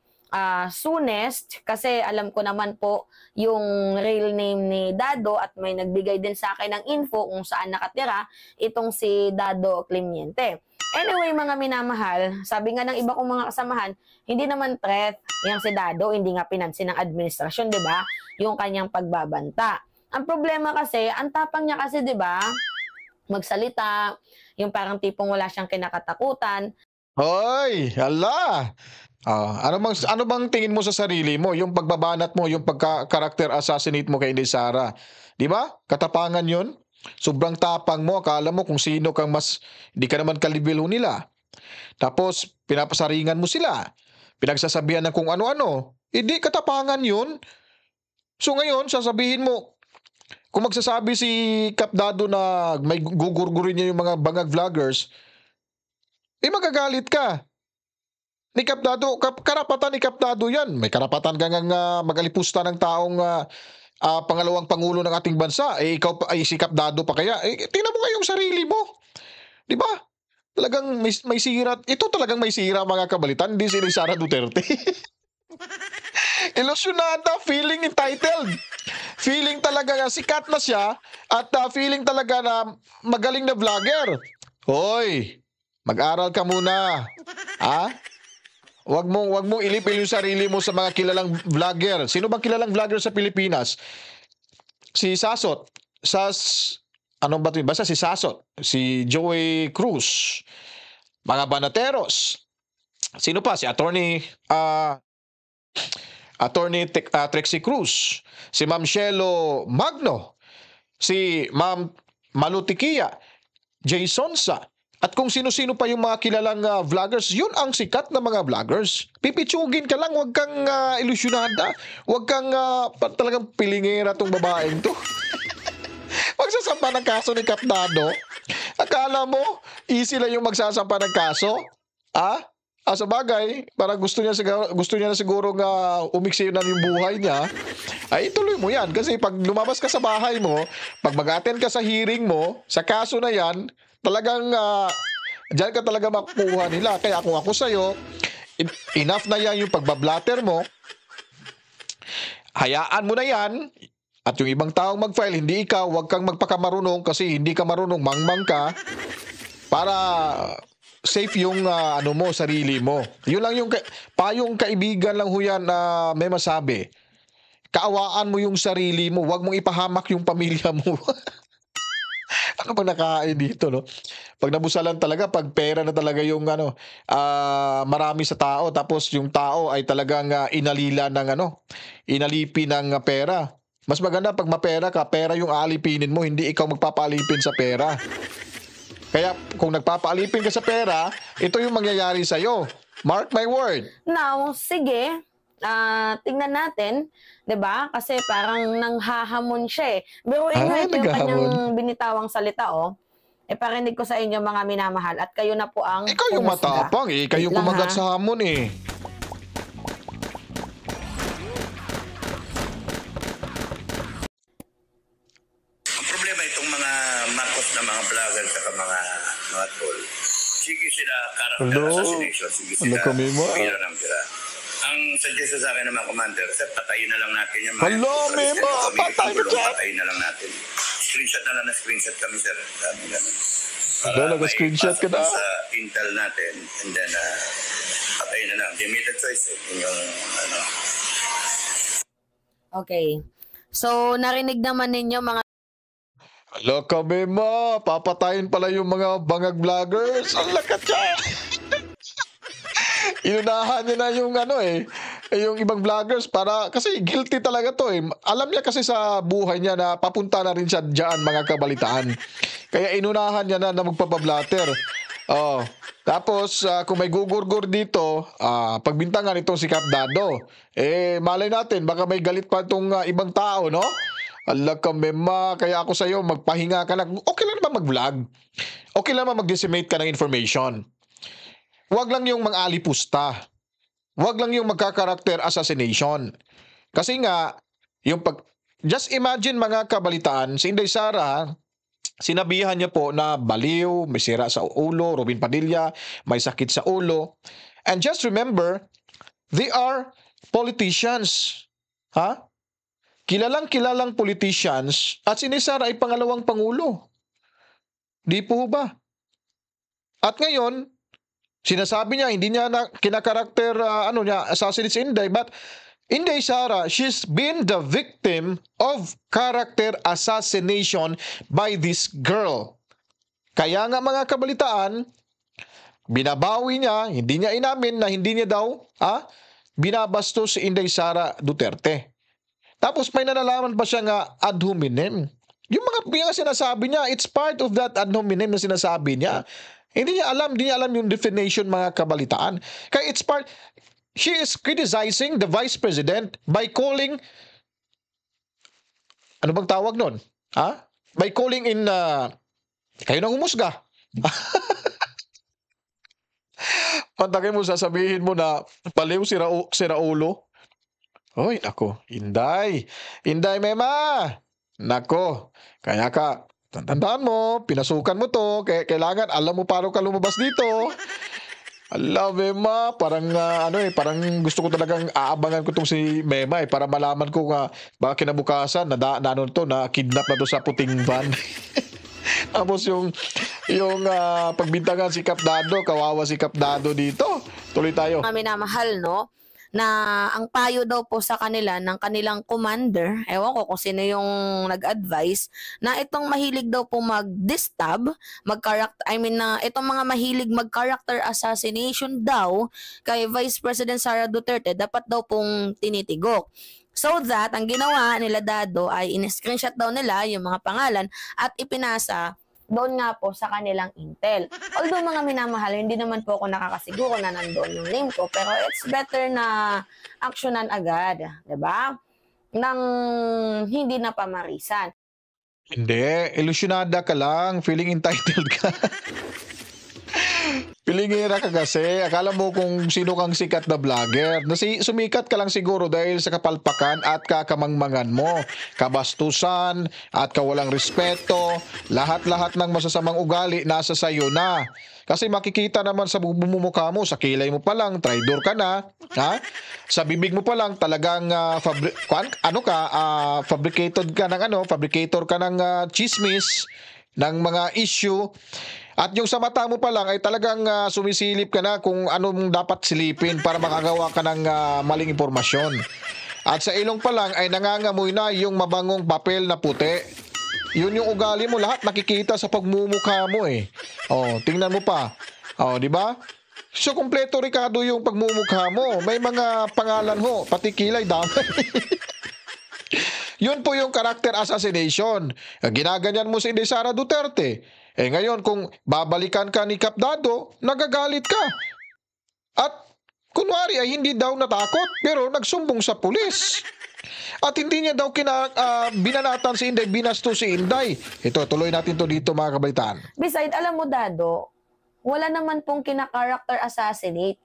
soonest kasi alam ko naman po yung real name ni Dado at may nagbigay din sa akin ng info kung saan nakatira itong si Dado Clemente. Anyway, mga minamahal, sabi nga ng iba kong mga kasamahan, hindi naman threat yung si Dado, hindi nga pinansin ng administrasyon, di ba? Yung kanyang pagbabanta. Ang problema kasi, ang tapang niya kasi, di ba? Magsalita, yung parang tipong wala siyang kinakatakutan. Hoy, hala. Ano bang tingin mo sa sarili mo? Yung pagbabanat mo, yung pagka-character assassinate mo kay Inday Sara. 'Di ba? Katapangan 'yon. Sobrang tapang mo, akala mo kung sino kang mas hindi ka naman kalibelo nila. Tapos pinapasaringan mo sila. Pinagsasabihan ng kung ano-ano. Hindi katapangan 'yun. So ngayon sasabihin mo kung magsasabi si Kap Dado na may gugurgurin niya yung mga bangag vloggers, magagalit ka. Ni Kap Dado, karapatan ni Kap Dado yan. May karapatan ka ngang magalipusta ng taong pangalawang pangulo ng ating bansa. Ikaw pa, ay si Kap Dado pa kaya? Tingnan mo nga yung sarili mo. Di ba? Talagang may sira. Ito talagang may sira mga kabalitan. Hindi si Sara Duterte. Ilusyonada, feeling entitled. Feeling talaga na sikat na siya at feeling talaga na magaling na vlogger. Hoy, mag-aral ka muna. Ha? Wag mong ilipil yung sarili mo sa mga kilalang vlogger. Sino bang kilalang vlogger sa Pilipinas? Si Sasot. Ano ba ito? Basta si Sasot. Si Joey Cruz. Mga Banateros. Sino pa? Si Attorney Trixie Cruz. Si Ma'am Shelo Magno. Si Ma'am Malutikia. Jay Sonsa. At kung sino-sino pa yung mga kilalang vloggers, yun ang sikat na mga vloggers. Pipitsugin ka lang, wag kang ilusyonada. Wag kang talagang pilingera tong babaeng to. Magsasampa ng kaso ni Kap Dado. Akala mo, easy lang yung magsasampa ng kaso? Sa bagay, parang gusto niya na siguro nga umiksi na yung buhay niya, ay ituloy mo yan. Kasi pag lumabas ka sa bahay mo, pag mag-attend ka sa hearing mo, sa kaso na yan, talagang diyan ka talaga makukuha nila. Kaya kung ako sa'yo, enough na yan yung pagbablatter mo. Hayaan mo na yan. At yung ibang taong mag-file, hindi ikaw, huwag kang magpakamarunong kasi hindi ka marunong, mangmang ka para safe yung sarili mo. Yun lang yung payong kaibigan lang ho yan na may masabi. Kaawaan mo yung sarili mo, huwag mong ipahamak yung pamilya mo. Ano bang nakain dito, no? Pag nabusalan talaga, pag pera na talaga yung marami sa tao, tapos yung tao ay talagang inalila ng inalipi ng pera. Mas maganda pag mapera ka, pera yung aalipinin mo, hindi ikaw magpapaalipin sa pera. Kaya kung nagpapaalipin ka sa pera, ito yung mangyayari sa'yo. Mark my word. Now, sige. Tingnan natin, 'di ba? Kasi parang nanghahamon siya eh. Biruin nyo ito yung kanyang binitawang salita, oh. Parinig ko sa inyo mga minamahal at kayo na po ang Ikaw yung humusga. matapang eh. Kayo Wait lang, kumagat ha? sa hamon eh. Ang problema itong mga Marcos na mga vlogger at mga troll. Sige sila character assassination. Sige sila pira ng pira. Ang suggestion sa akin naman, Commander, patayin na lang natin yung mga... Hello, Mema! Patay mo dyan! Patayin na lang natin. Screenshot na lang na screenshot kami, sir. Sabi ganun. Nag-screenshot ka na. Sa Intel natin, and then patayin na lang. They made a choice yung Okay. So, narinig naman ninyo mga Hello kami ma, papatayin pala yung mga bangag vloggers. Ang lakat dyan. Inunahan niya na yung yung ibang vloggers para, kasi guilty talaga to eh. Alam niya kasi sa buhay niya na papunta na rin siya dyan mga kabalitaan. Kaya inunahan niya na magpapablatter. Tapos kung may gugurgur dito, pagbintangan itong si Kap Dado. Malay natin, baka may galit pa itong ibang tao, no? Ala ka, Mema, kaya ako sa'yo, magpahinga ka lang. Okay lang naman mag-vlog. Okay lang naman mag-disseminate ka ng information. Huwag lang yung mang-alipusta. Huwag lang yung magka-character assassination. Kasi nga, just imagine mga kabalitaan, si Inday Sara, sinabihan niya po na baliw, may sira sa ulo, Robin Padilla, may sakit sa ulo. And just remember, they are politicians. Kilalang politicians at si Inday Sara ay pangalawang pangulo. Di po ba? At ngayon, sinasabi niya, hindi niya na kinakarakter assassinate si Inday, but Inday Sara, she's been the victim of character assassination by this girl. Kaya nga mga kabalitaan, binabawi niya, hindi niya inamin na hindi niya daw binabastos si Inday Sara Duterte. Tapos may nalalaman pa siya nga ad hominem. Yung mga sinasabi niya, it's part of that ad hominem na sinasabi niya. Hindi niya alam yung definition, mga kabalitaan. Kaya it's part, she is criticizing the Vice President by calling, ano bang tawag nun? By calling in, kayo nang humusga. Pantagay mo, sasabihin mo na baliw si Raulo. Oy, nako, Inday Mema. Nako, kaya ka, tandaan mo, pinasukan mo to, kailangan alam mo paano ka lumabas dito. Ala, Mema, parang parang gusto ko talagang aabangan ko tong si Mema para malaman ko nga baka kinabukasan na kidnap na to sa puting van. Tapos yung pagbintangan si Kap Dado, kawawa si Kap Dado dito. Tuloy tayo. Minamahal, no? Na ang payo daw po sa kanila ng kanilang commander, ewan ko kung sino yung nag-advise, na itong mahilig daw po mag-distab, itong mga mahilig mag-character assassination daw kay Vice President Sara Duterte, dapat daw pong tinitigok. So that, ang ginawa nila Dado ay in-screenshot daw nila yung mga pangalan at ipinasa doon nga po sa kanilang intel. Although mga minamahal, hindi naman po ako nakakasiguro na nandoon yung name ko, pero it's better na aksyonan agad, 'di ba? Nang hindi na pamarisan. Hindi, ilusyonada ka lang, feeling entitled ka. Pilingira ka kasi, akala mo kung sino kang sikat na vlogger. Sumikat ka lang siguro dahil sa kapalpakan at kakamangmangan mo, kabastusan at kawalang respeto, lahat-lahat ng masasamang ugali nasa sayo na. Kasi makikita naman sa bumumukha mo, sa kilay mo pa lang, traidor ka na, Sa bibig mo pa lang talagang fabricator ka ng chismis, ng mga issue. At yung sa mata mo pa lang ay talagang sumisilip ka na kung anong dapat silipin para makagawa ka ng maling impormasyon. At sa ilong pa lang ay nangangamoy na yung mabangong papel na puti. Yun yung ugali mo, lahat nakikita sa pagmumukha mo eh. Tingnan mo pa. Di ba? So kumpleto, Ricardo, yung pagmumukha mo. May mga pangalan ho, pati kilay damay. Yun po yung character assassination. Ginaganyan mo si Inday Sara Duterte. Ngayon, kung babalikan ka ni Kap Dado, nagagalit ka. At kunwari ay hindi daw natakot, pero nagsumbong sa pulis. At hindi niya daw binanatan si Inday, binasto si Inday. Ito, tuloy natin to dito, mga kabalitaan. Besides, alam mo, Dado, wala naman pong kina-character assassinate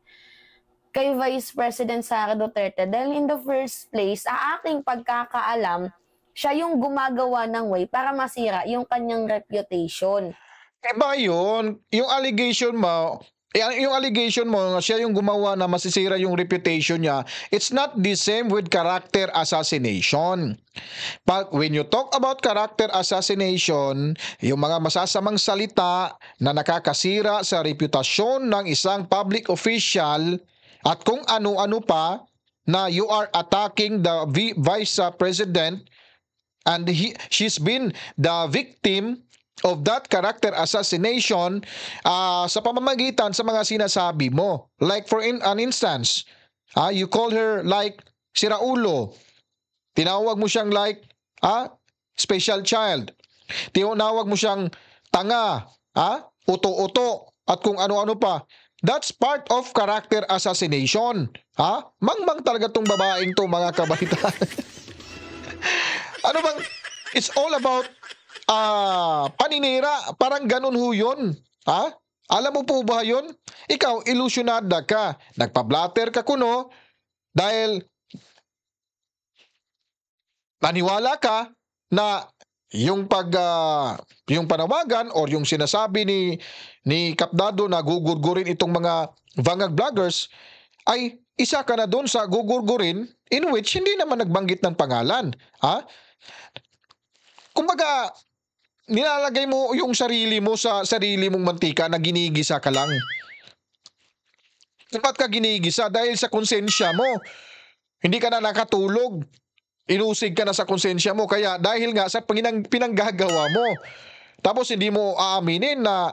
kay Vice President Sara Duterte dahil in the first place, aking pagkakaalam, siya yung gumagawa ng way para masira yung kanyang reputation. Ba yun? Yung allegation mo siya yung gumawa na masisira yung reputation niya, it's not the same with character assassination. But when you talk about character assassination, yung mga masasamang salita na nakakasira sa reputasyon ng isang public official at kung ano-ano pa na you are attacking the Vice President and she's been the victim of that character assassination sa pamamagitan sa mga sinasabi mo. Like for an instance, you call her like si Raulo. Tinawag mo siyang like special child. Tinawag mo siyang tanga, uto-uto, at kung ano-ano pa. That's part of character assassination. Mangmang talaga tong babaeng to, mga kabaitan. Ano bang, it's all about paninira, parang ganun ho yun. Alam mo po ba yun? Ikaw, ilusyonada ka. Nagpa-blatter ka kuno dahil naniwala ka na yung yung panawagan or yung sinasabi ni Kap Dado na gugurgurin itong mga vangag vloggers ay isa ka na doon sa gugurgurin in which hindi naman nagbanggit ng pangalan. Kumbaga, nilalagay mo yung sarili mo sa sarili mong mantika na ginigisa ka lang. Ba't ka ginigisa? Dahil sa konsensya mo. Hindi ka na nakatulog. Inusig ka na sa konsensya mo. Kaya dahil nga sa pinanggagawa mo. Tapos hindi mo aaminin na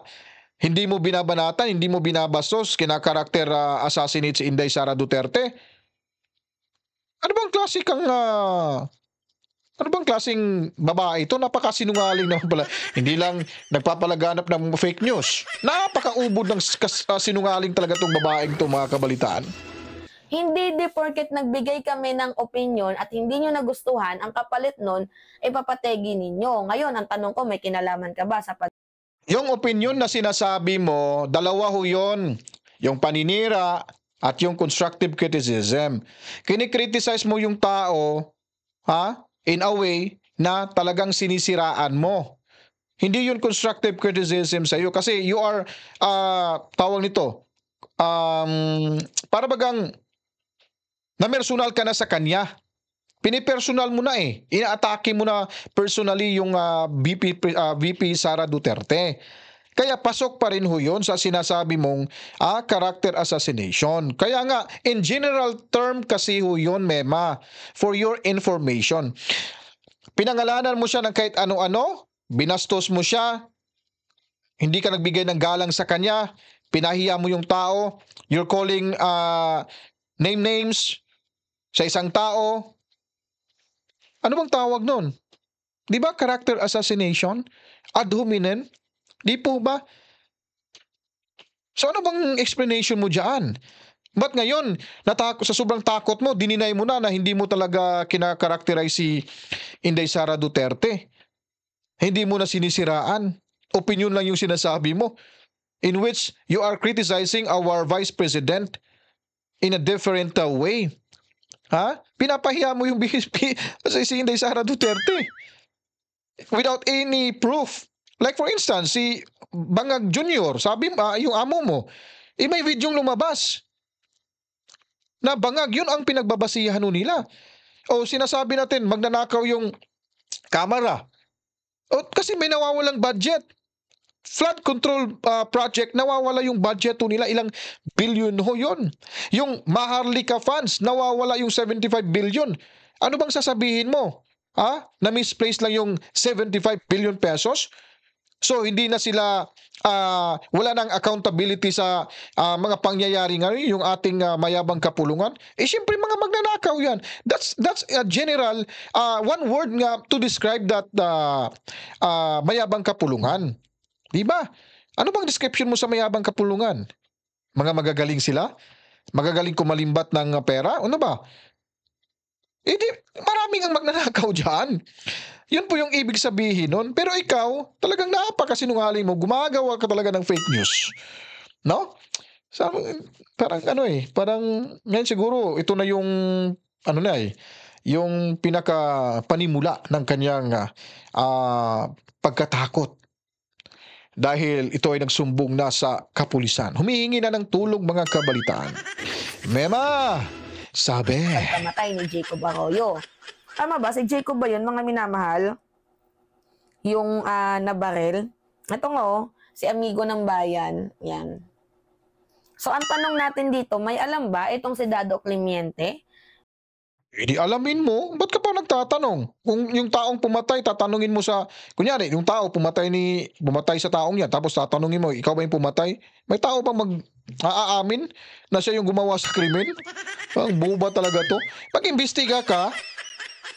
Hindi mo binabanatan, hindi mo binabastos, kinakarakter assassinate si Inday Sara Duterte. Ano bang klaseng babae ito? Napakasinungaling naman pala. Hindi lang nagpapalaganap ng fake news. Napakaubod ng sinungaling talaga itong babaeng ito, mga kabalitaan. Hindi di porket nagbigay kami ng opinion at hindi nyo nagustuhan, ang kapalit nun, ipapategi ninyo. Ngayon, ang tanong ko, may kinalaman ka ba sa Yung opinion na sinasabi mo, dalawa ho yun. Yung paninira at yung constructive criticism. Kinikriticize mo yung tao, in a way na talagang sinisiraan mo. Hindi yun constructive criticism sa iyo kasi you are, tawag nito, para bagang namersonal ka na sa kanya. Pinipersonal mo na eh. Inaatake mo na personally yung VP Sara Duterte. Kaya pasok pa rin ho yun sa sinasabi mong character assassination. Kaya nga, in general term kasi ho yun, Mema, for your information. Pinangalanan mo siya ng kahit ano-ano, binastos mo siya, hindi ka nagbigay ng galang sa kanya, pinahiya mo yung tao, you're calling names sa isang tao. Ano bang tawag nun? Di ba character assassination? Ad hominem? Di po ba? So ano bang explanation mo dyan? Ba't ngayon, sa sobrang takot mo, dininay mo na hindi mo talaga kinakarakterize si Inday Sara Duterte? Hindi mo na sinisiraan. Opinion lang yung sinasabi mo. In which you are criticizing our Vice President in a different way. Pinapahiya mo yung si Inday Sara Duterte. Without any proof. Like for instance, si Bangag Jr., sabi yung amo mo, may videong lumabas na bangag, yun ang pinagbabasihan nila. O sinasabi natin, magnanakaw yung kamera. O kasi may nawawalang budget. Flood control project, nawawala yung budget nila, ilang billion ho yun. Yung Maharlika funds, nawawala yung 75 billion. Ano bang sasabihin mo? Na misplaced lang yung 75 billion pesos? So hindi na sila, wala nang accountability sa mga pangyayari ngayon, yung ating mayabang kapulungan. Siyempre mga magnanakaw yan. That's a general, one word nga to describe that mayabang kapulungan. Diba? Ano bang description mo sa mayabang kapulungan? Mga magagaling sila? Magagaling kumalimbat ng pera? Ano ba? Maraming ang magnanakaw dyan. Yun po yung ibig sabihin nun. Pero ikaw, talagang napakasinungaling mo. Gumagawa ka talaga ng fake news. No? Parang parang ngayon siguro ito na yung yung pinaka-panimula ng kanyang pagkatakot. Dahil ito ay nagsumbong na sa kapulisan. Humihingi na ng tulong mga kabalitaan. Mema, sabi. pagkamatay ni Jacob Arroyo? Tama ba? Si Jacob ba yun, mga minamahal? Yung nabaril? Ito nga si amigo ng bayan. Yan. So, ang tanong natin dito, may alam ba itong si Dado Clemente? Di alamin mo, ba't ka pa nagtatanong? Kung yung taong pumatay, tatanungin mo kunyari, yung tao pumatay sa taong yan, tapos tatanungin mo, ikaw ba yung pumatay? May tao bang aamin na siya yung gumawa sa krimen? Ang buba talaga to. Pag-imbestiga ka,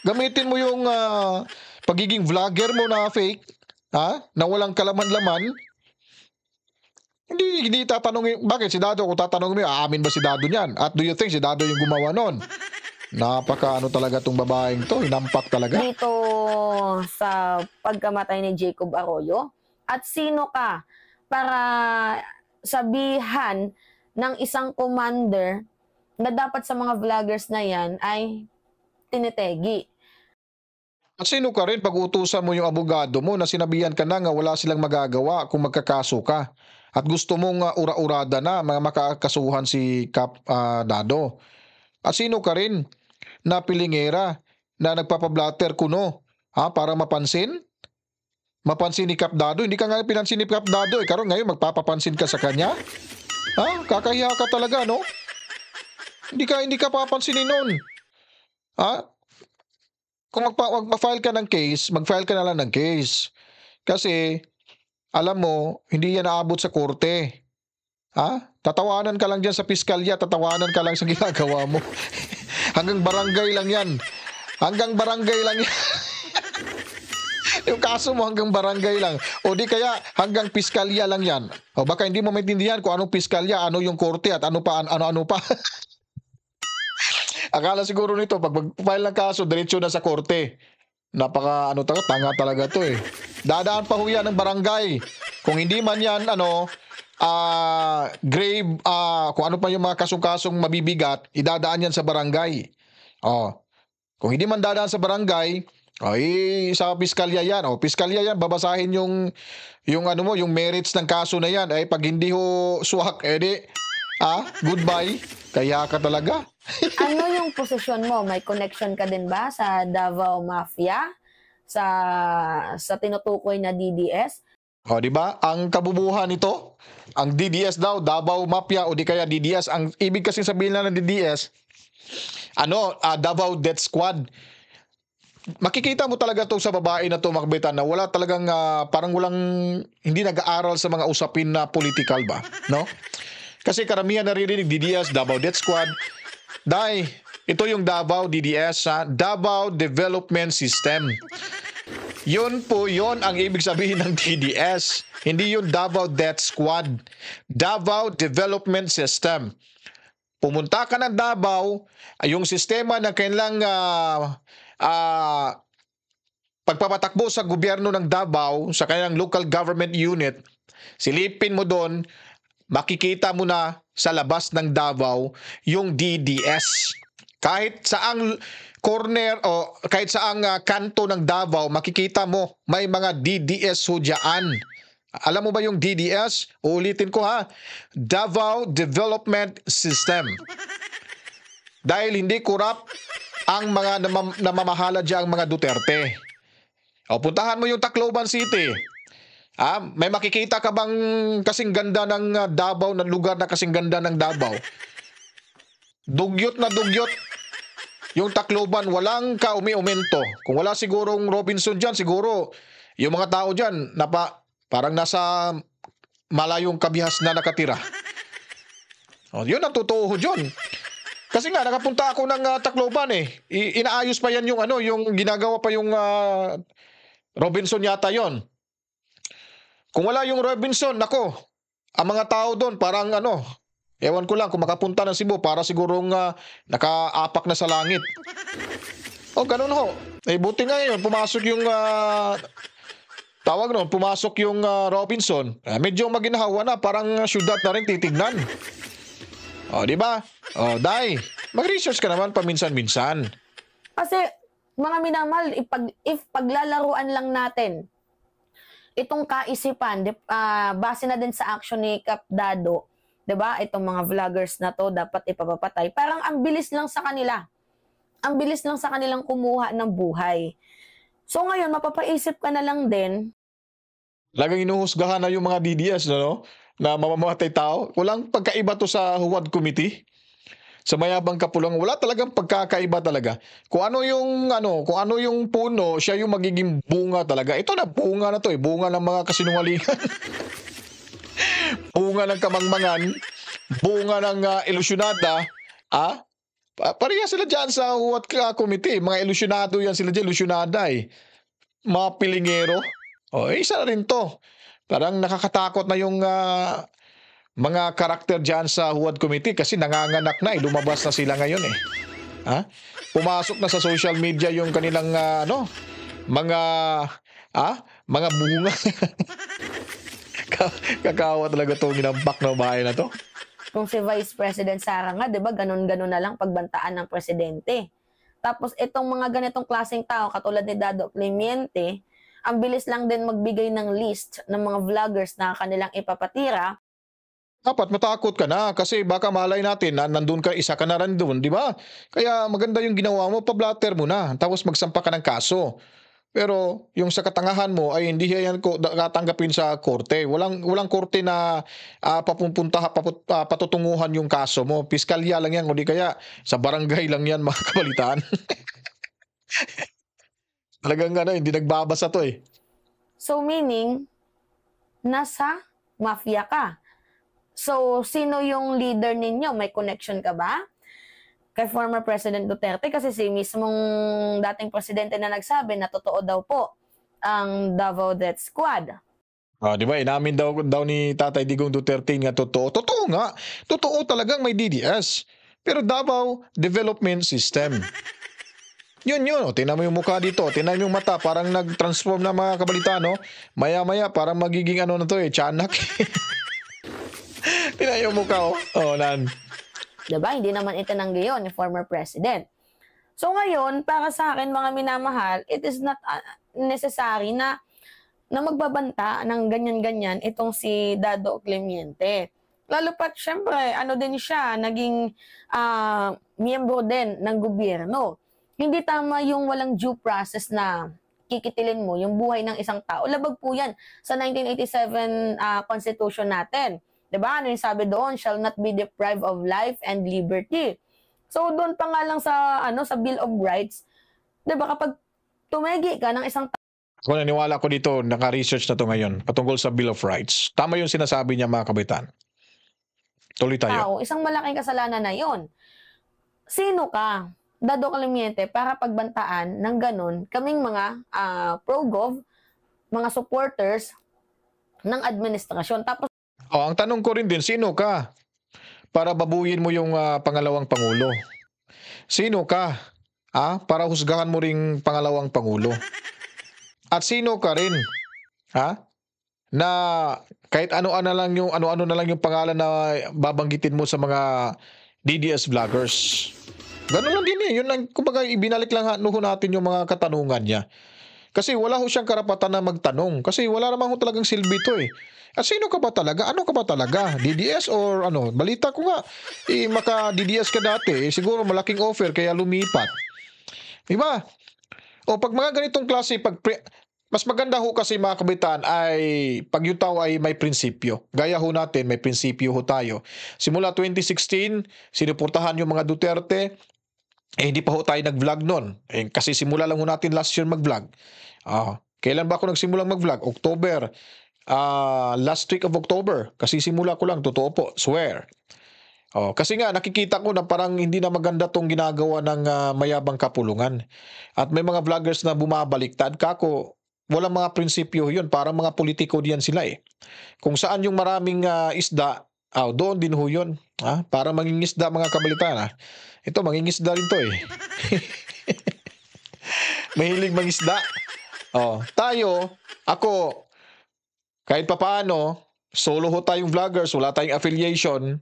gamitin mo yung pagiging vlogger mo na fake, na walang kalaman-laman. Hindi tatanungin, bakit si Dado? Kung tatanungin mo, aamin ba si Dado niyan? At do you think si Dado yung gumawa nun? Talaga tong babaeng to, hinampak talaga. Dito sa pagkamatay ni Jacob Arroyo? At sino ka para sabihan ng isang commander na dapat sa mga vloggers na yan ay tinitegi? At sino ka rin pag utusan mo yung abogado mo na sinabihan ka na nga wala silang magagawa kung magkakaso ka? At gusto mong ura-urada na mga makakasuhan si Kap Dado? At sino ka rin na pilingera na nagpapablatter kuno para mapansin? Mapansin ni Kap Dado? Hindi ka nga pinansin ni Kap Dado. Karon ngayon magpapapansin ka sa kanya? Kakahiya ka talaga, no? Hindi ka papansinin nun. Kung mag-file ka ng case, mag-file ka na lang ng case. Kasi alam mo, hindi yan aabot sa korte. Ha? Tatawanan ka lang dyan sa piskalya, tatawanan ka lang sa ginagawa mo. Hanggang barangay lang yan. Hanggang barangay lang yan. Yung kaso mo hanggang barangay lang. O di kaya hanggang piskalya lang yan. O baka hindi mo maintindihan kung anong piskalya, ano yung korte at ano pa, ano-ano pa. Akala siguro nito, pag mag-file ng kaso, diretso na sa korte. Napaka, tanga talaga to eh. Dadaan pa ho yan ng barangay. Kung hindi man yan, grave, kung ano pa yung mga kasong-kasong mabibigat, idadaan yan sa barangay. Kung hindi man dadaan sa barangay, sa piskalya yan. Piskalya yan, babasahin yung yung merits ng kaso na yan. Pag hindi ho swak, goodbye. Kaya ka talaga. Ano yung posisyon mo? May connection ka din ba sa Davao Mafia? Sa tinutukoy na DDS? Di ba? Ang kabubuhan nito, ang DDS daw, Davao Mafia o di kaya DDS, ang ibig kasi sabihin na ng DDS, Davao Death Squad. Makikita mo talaga to sa babae na to, Macbetan, na wala talagang parang hindi nag-aaral sa mga usapin na political ba, no? Kasi karamihan naririnig DDS, Davao Death Squad. Dahil ito yung Davao DDS, Davao Development System. Yun po yun ang ibig sabihin ng DDS. Hindi yung Davao Death Squad. Davao Development System. Pumunta ka ng Davao, yung sistema na kailang pagpapatakbo sa gobyerno ng Davao, sa kanilang local government unit, silipin mo doon, makikita mo na sa labas ng Davao yung DDS. Kahit saang corner o kahit saang kanto ng Davao, makikita mo may mga DDS ho dyan. Alam mo ba yung DDS? Uulitin ko ha. Davao Development System. Dahil hindi corrupt ang mga namamahala dyan, ang mga Duterte. Puntahan mo yung Tacloban City. May makikita ka bang kasing ganda ng Davao, ng lugar na kasing ganda ng Davao? Dugyot na dugyot. Yung Tacloban, walang kaumi-umento. Kung wala sigurong Robinson dyan, siguro yung mga tao dyan, parang nasa malayong kabihas na nakatira. Yun ang totoo dyan. Kasi nga, nakapunta ako ng Tacloban eh. Inaayos pa yan yung yung ginagawa pa yung Robinson yata yon. Kung wala yung Robinson, nako, ang mga tao doon parang ewan ko lang kung makapunta ng Cebu para sigurong nakaapak na sa langit. Ganun ho. Buti nga yun, pumasok yung pumasok yung Robinson. Medyo maginhawa na, parang syudad na rin titignan. Di ba? Day, mag-research ka naman paminsan-minsan. Kasi, mga minamahal, if paglalaruan lang natin, itong kaisipan, base na din sa action ni Kap Dado, 'di ba? Itong mga vloggers na to dapat ipapapatay. Parang ang bilis lang sa kanila. Ang bilis lang sa kanilang kumuha ng buhay. So ngayon, mapapaisip ka na lang din. Lagang inuhusgahan na yung mga DDS, na mamamatay tao. Walang pagkaiba to sa Huwad Committee. Sa mayabang kapulungan, wala talagang pagkakaiba talaga. Kung ano yung puno, siya yung magiging bunga talaga. Ito na bunga na to eh, bunga ng mga kasinungalingan. Bunga ng kamangmangan, bunga ng ilusyonada, pareha sila dyan sa Huwad Committee. Mga ilusyonado yan sila dyan, ilusyonada eh. Mga pilingero. Isa na rin to. Parang nakakatakot na yung mga karakter dyan sa Huwad Committee kasi nanganganak na lumabas na sila ngayon eh. Pumasok na sa social media yung kanilang mga bunga. Kakawa talaga itong ginampak na bahay na to. Kung si Vice President Sara nga, 'di ba, ganun-ganun na lang pagbantaan ng presidente. Tapos itong mga ganitong klaseng tao katulad ni Dado Clemente, ang bilis lang din magbigay ng list ng mga vloggers na kanilang ipapatira. Dapat matakot ka na kasi baka malay natin na nandun ka, isa ka na rin doon, di ba? Kaya maganda yung ginawa mo, pablatter mo na, tapos magsampa ka ng kaso. Pero yung sa katangahan mo ay hindi yan tatanggapin sa korte. Walang korte na patutunguhan yung kaso mo. Piskalya lang yan, o di kaya sa barangay lang yan, mga kabalitaan. Talagang hindi nagbabasa to eh. So meaning, nasa mafia ka. So, sino yung leader ninyo? May connection ka ba? Kay former President Duterte, kasi si mismong dating presidente na nagsabi na totoo daw po ang Davao Death Squad. Di ba? Inamin daw ni Tatay Digong Duterte nga totoo. Totoo nga. Totoo talagang may DDS. Pero Davao Development System. Yun. O, tingnan mo yung mukha dito. Tingnan mo yung mata. Parang nag-transform na mga kabalita, no? Maya-maya, parang magiging ano na to tiyanak. Tingnan yung mukha, oh. Nan. Diba? Hindi naman itinanggi yun ni former president. So ngayon, para sa akin, mga minamahal, it is not necessary na magbabanta ng ganyan-ganyan itong si Dado Clemente. Lalo pat, syempre, ano din siya, naging miyembro din ng gobyerno. Hindi tama yung walang due process na kikitilin mo yung buhay ng isang tao. Labag po yan sa 1987 Constitution natin. Diba? Ano yung sabi doon? Shall not be deprived of life and liberty. So doon pa nga lang sa Bill of Rights, diba, kapag tumegi ka ng isang tao. Kung naniwala ko dito, naka-research na to ngayon patungkol sa Bill of Rights. Tama yung sinasabi niya, mga kabitan. Tuloy tayo. Isang malaking kasalanan na yon. Sino ka, Dado Clemente, para pagbantaan ng ganun kaming mga pro-gov, mga supporters ng administrasyon. Tapos ang tanong ko rin din, sino ka para babuyin mo yung pangalawang pangulo? Sino ka para husgahan mo ring pangalawang pangulo? At sino ka rin na kahit ano-ano na lang yung pangalan na babanggitin mo sa mga DDS vloggers? Ganun lang din yun lang, kumbaga ibinalik lang natin yung mga katanungan niya. Kasi wala ho siyang karapatan na magtanong. Kasi wala naman ho talagang silbi to At sino ka ba talaga? Ano ka ba talaga? DDS or ano? Balita ko nga, maka-DDS ka dati. Siguro malaking offer kaya lumipat. Diba? O pag mga ganitong klase, mas maganda ho kasi, mga kabitan, ay pag yung tao ay may prinsipyo. Gaya ho natin, may prinsipyo ho tayo. Simula 2016, sinuportahan yung mga Duterte. Hindi pa ho tayo nag-vlog nun. Kasi simula lang ho natin last year mag-vlog. Kailan ba ako nagsimulang mag-vlog? October. Last week of October. Kasi simula ko lang, totoo po, swear. Kasi nga nakikita ko na parang hindi na maganda tong ginagawa ng mayabang kapulungan. At may mga vloggers na bumabaliktad. Kako, walang mga prinsipyo yun. Parang mga politiko diyan sila Kung saan yung maraming isda, doon din ho yun. Para mangingisda, mga kabalitaan. Ito, mangingisda rin to Mahilig mangisda. Ako, kahit papaano, solo ho tayong vloggers, wala tayong affiliation,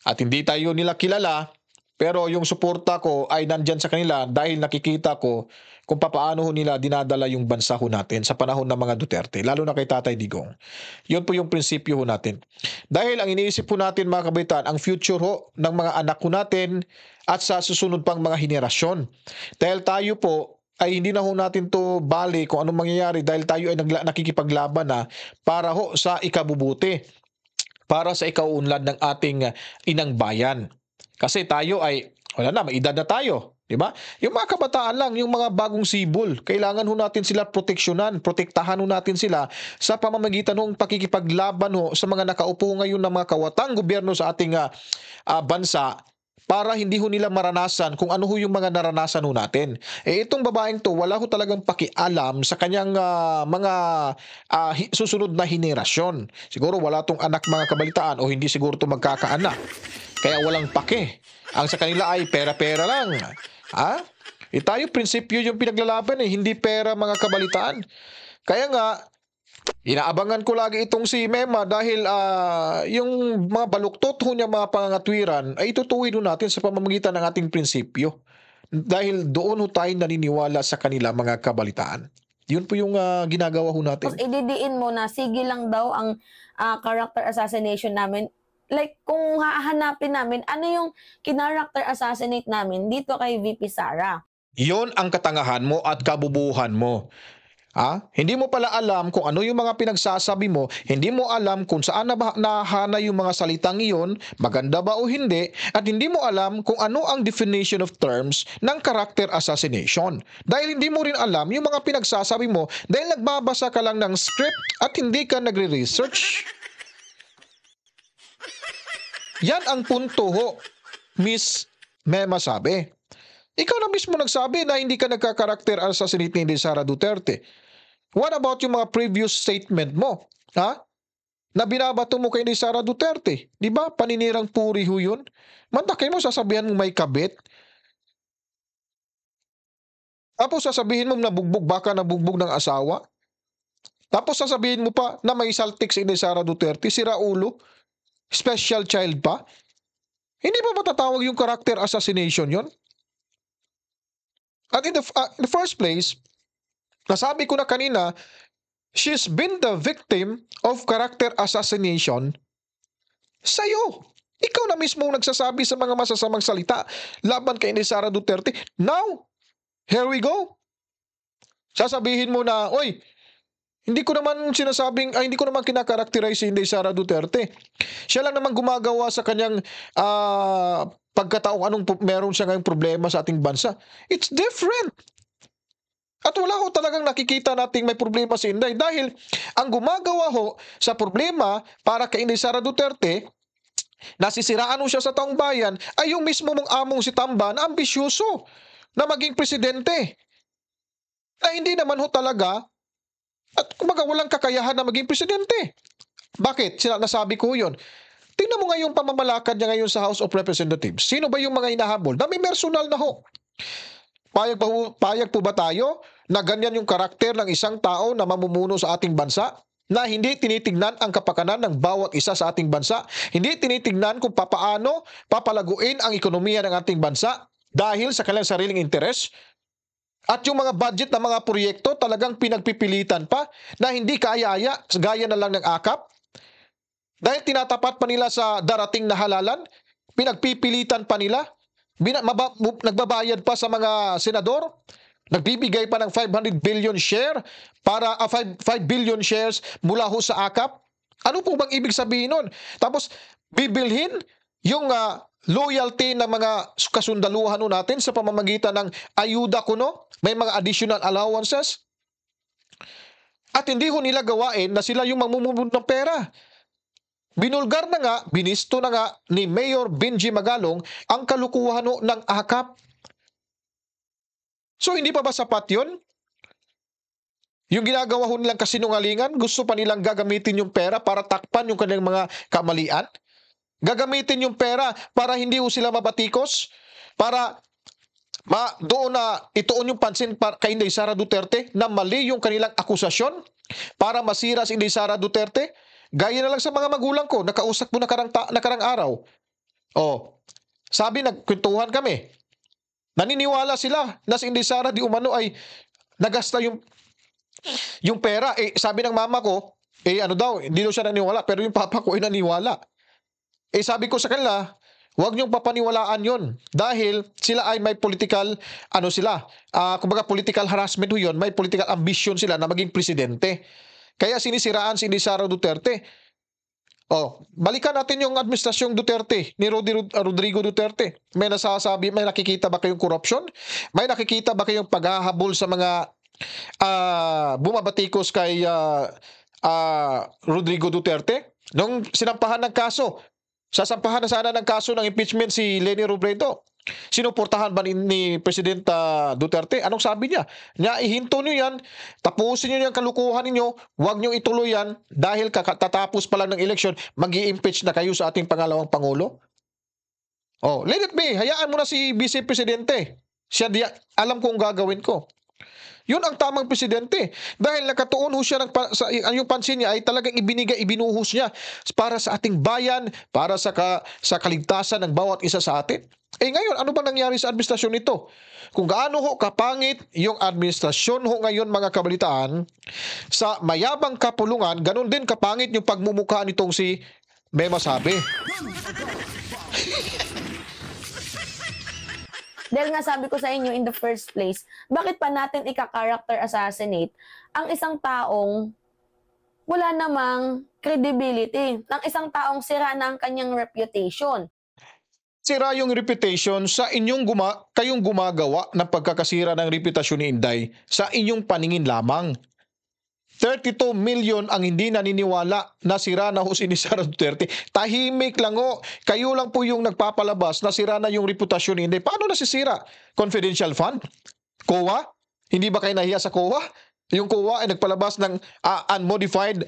at hindi tayo nila kilala, pero yung suporta ko ay nandyan sa kanila dahil nakikita ko kung papaano ho nila dinadala yung bansa ho natin sa panahon ng mga Duterte, lalo na kay Tatay Digong. Yun po yung prinsipyo ho natin. Dahil ang iniisip po natin, mga kabaitan, ang future ho ng mga anak ho natin at sa susunod pang mga henerasyon. Dahil tayo po ay hindi na ho natin to bali kung anong mangyayari dahil tayo ay nakikipaglaban na para ho sa ikabubuti, para sa ikauunlad ng ating inang bayan. Kasi tayo ay, wala na, may edad na tayo. Diba? Yung mga kabataan lang, yung mga bagong sibol, kailangan ho natin sila proteksyonan, protektahan ho natin sila sa pamamagitan ng pakikipaglaban ho sa mga nakaupo ngayon ng mga kawatang gobyerno sa ating bansa, para hindi ho nila maranasan kung ano ho yung mga naranasan ho natin. Itong babaeng to, wala ho talagang pakialam sa kanyang mga susunod na henerasyon. Siguro wala tong anak, mga kabalitaan, o hindi siguro to magkakaanak. Kaya walang pake. Ang sa kanila ay pera-pera lang. Tayo, prinsipyo yung pinaglalaban hindi pera, mga kabalitaan. Kaya nga, inaabangan ko lagi itong si Mema dahil yung mga baluktot ho niya, mga pangangatwiran, ay itutuwid ho natin sa pamamagitan ng ating prinsipyo. Dahil doon ho tayo naniniwala sa kanila, mga kabalitaan. Yun po yung ginagawa ho natin. Ididiin mo na, sige lang daw ang character assassination namin. Like, kung hahanapin namin, ano yung kinaracter assassinate namin dito kay VP Sara? Yon ang katangahan mo at kabubuhan mo. Hindi mo pala alam kung ano yung mga pinagsasabi mo, hindi mo alam kung saan nahana yung mga salitang iyon, maganda ba o hindi, at hindi mo alam kung ano ang definition of terms ng character assassination. Dahil hindi mo rin alam yung mga pinagsasabi mo dahil nagbabasa ka lang ng script at hindi ka nagre-research. Yan ang punto ho, Miss Mema sabi. Ikaw na mismo nagsabi na hindi ka nagka-character assassinate ni Sara Duterte. What about yung mga previous statement mo? Na binabato mo kay Sara Duterte? Di ba? Paninirang puri ho yun. Mantakay mo, sasabihan mo may kabit. Tapos sasabihin mo nabugbog, baka nabugbog ng asawa. Tapos sasabihin mo pa na may saltik si Sara Duterte, si Raulo, special child pa. Hindi ba matatawag yung character assassination yon? At in the first place, nasabi ko na kanina, she's been the victim of character assassination sa'yo. Ikaw na mismo nagsasabi sa mga masasamang salita laban kay Sara Duterte. Now, here we go. Sasabihin mo na, oy, hindi ko naman kinakarakterize si Sara Duterte. Siya lang naman gumagawa sa kanyang pagkataong anong meron siya ngayong problema sa ating bansa. It's different. At wala ho talagang nakikita nating may problema si Inday dahil ang gumagawa ho sa problema para kay Sara Duterte, nasisiraan ho siya sa taong bayan, ay yung mismo mong among si Tamba na ambisyoso na maging presidente. Na hindi naman ho talaga at kumbaga walang kakayahan na maging presidente. Bakit? Nasabi ko yun. Tingnan mo nga yung pamamalakad niya ngayon sa House of Representatives. Sino ba yung mga inahabol? Na may personal na ho. Payag po ba tayo na ganyan yung karakter ng isang tao na mamumuno sa ating bansa? Na hindi tinitignan ang kapakanan ng bawat isa sa ating bansa? Hindi tinitignan kung papaano papalaguin ang ekonomiya ng ating bansa dahil sa kanilang sariling interes? At yung mga budget ng mga proyekto talagang pinagpipilitan pa na hindi kaaya-aya, gaya na lang ng AKAP? Dahil tinatapat pa nila sa darating na halalan, pinagpipilitan pa nila, nagbabayad pa sa mga senador, nagbibigay pa ng 500 billion share para 5 billion shares mula ho sa AKAP. Ano po bang ibig sabihin nun? Tapos bibilhin yung loyalty ng mga kasundaluhan natin sa pamamagitan ng ayuda kuno, may mga additional allowances. At hindi ho nila gawain na sila yung mamumulot ng pera. Binulgar na nga, binisto na nga ni Mayor Benji Magalong ang kalukuhan ng AKAP. So hindi pa ba sapat yun? Yung ginagawa ho nilang kasinungalingan, gusto pa nilang gagamitin yung pera para takpan yung kanilang mga kamalian? Gagamitin yung pera para hindi ho sila mabatikos? Para doon na ituon yung pansin kay Sara Duterte na mali yung kanilang akusasyon? Para masira si Sara Duterte? Gaya na lang sa mga magulang ko, nakausap mo nakarang araw. Nagkwentuhan kami. Naniniwala sila na si Sara di umano ay nagasta yung pera. Sabi ng mama ko, hindi daw siya naniwala, pero yung papa ko ay naniwala. Sabi ko sa kanila, huwag niyong papaniwalaan yon dahil sila ay may political, kumbaga political harassment yun, may political ambition sila na maging presidente. Kaya sinisiraan si Sara Duterte. Balikan natin yung administrasyong Duterte, ni Rodrigo Duterte. May nakikita ba kayong corruption? May nakikita ba kayong paghahabol sa mga bumabatikos kay Rodrigo Duterte? Nung sinampahan ng kaso, sasampahan na sana ng kaso ng impeachment si Leni Robredo. Sinuportahan ba ni President Duterte? Anong sabi niya? Ihinto niyo yan, tapusin niyo yung kalukuhan ninyo, huwag niyo ituloy yan dahil tatapos pa lang ng eleksyon, mag-i-impeach na kayo sa ating pangalawang Pangulo. Let it be. Hayaan mo na si Vice Presidente. Alam kong gagawin ko. Yun ang tamang presidente. Dahil nakatuon ho siya, yung pansin niya ay talagang ibinuhos niya para sa ating bayan, para sa kaligtasan ng bawat isa sa atin. Ngayon, ano ba nangyari sa administrasyon nito? Kung gaano ho kapangit yung administrasyon ho ngayon, mga kabalitaan, sa mayabang kapulungan, ganun din kapangit yung pagmumukha nitong si Mema Sabi. Dahil nga sabi ko sa inyo in the first place, bakit pa natin ika-character assassinate ang isang taong wala namang credibility, ng isang taong sira na ang kanyang reputation. Sira yung reputation sa kayong gumagawa ng pagkakasira ng reputasyon ni Inday sa inyong paningin lamang. 32 million ang hindi naniniwala na sira na ho si Sara Duterte. Tahimik lang ho. Kayo lang po yung nagpapalabas na sira na yung reputasyon ni Inday. Paano nasisira? Confidential fund? COA? Hindi ba kayo nahiya sa COA? Yung COA ay nagpalabas ng unmodified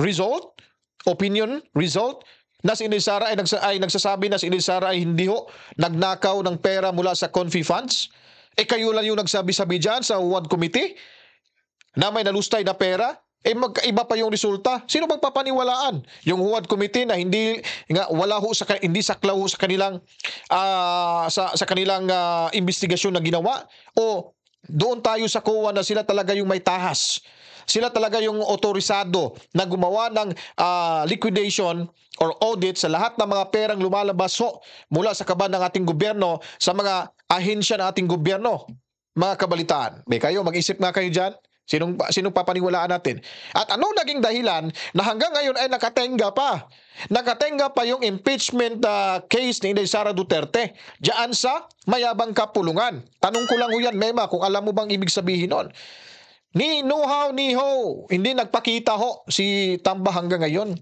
result, opinion result, na si Inday Sara ay nagsasabi na si Inday Sara ay hindi ho nagnakaw ng pera mula sa Confi funds. Kayo lang yung nagsabi-sabi dyan sa WAD committee na may nalustay na pera. Magkaiba pa yung resulta. Sino magpapaniwalaan? Yung WAD committee na hindi saklaw ho sa kanilang sa kanilang investigasyon na ginawa, o doon tayo sa COA na sila talaga yung may tahas. Sila talaga yung otorisado na gumawa ng liquidation or audit sa lahat ng mga perang lumalabas mula sa kaban ng ating gobyerno sa mga ahensya ng ating gobyerno. Mga kabalitaan. May kayo, mag-isip nga kayo dyan. Sinong papaniwalaan natin? At anong naging dahilan na hanggang ngayon ay nakatenga pa? Nakatenga pa yung impeachment case ni Inday Sara Duterte diyan sa mayabang kapulungan. Tanong ko lang ho yan, Mema, kung alam mo bang ibig sabihin nun. Ni ho, hindi nagpakita ho si Tamba hanggang ngayon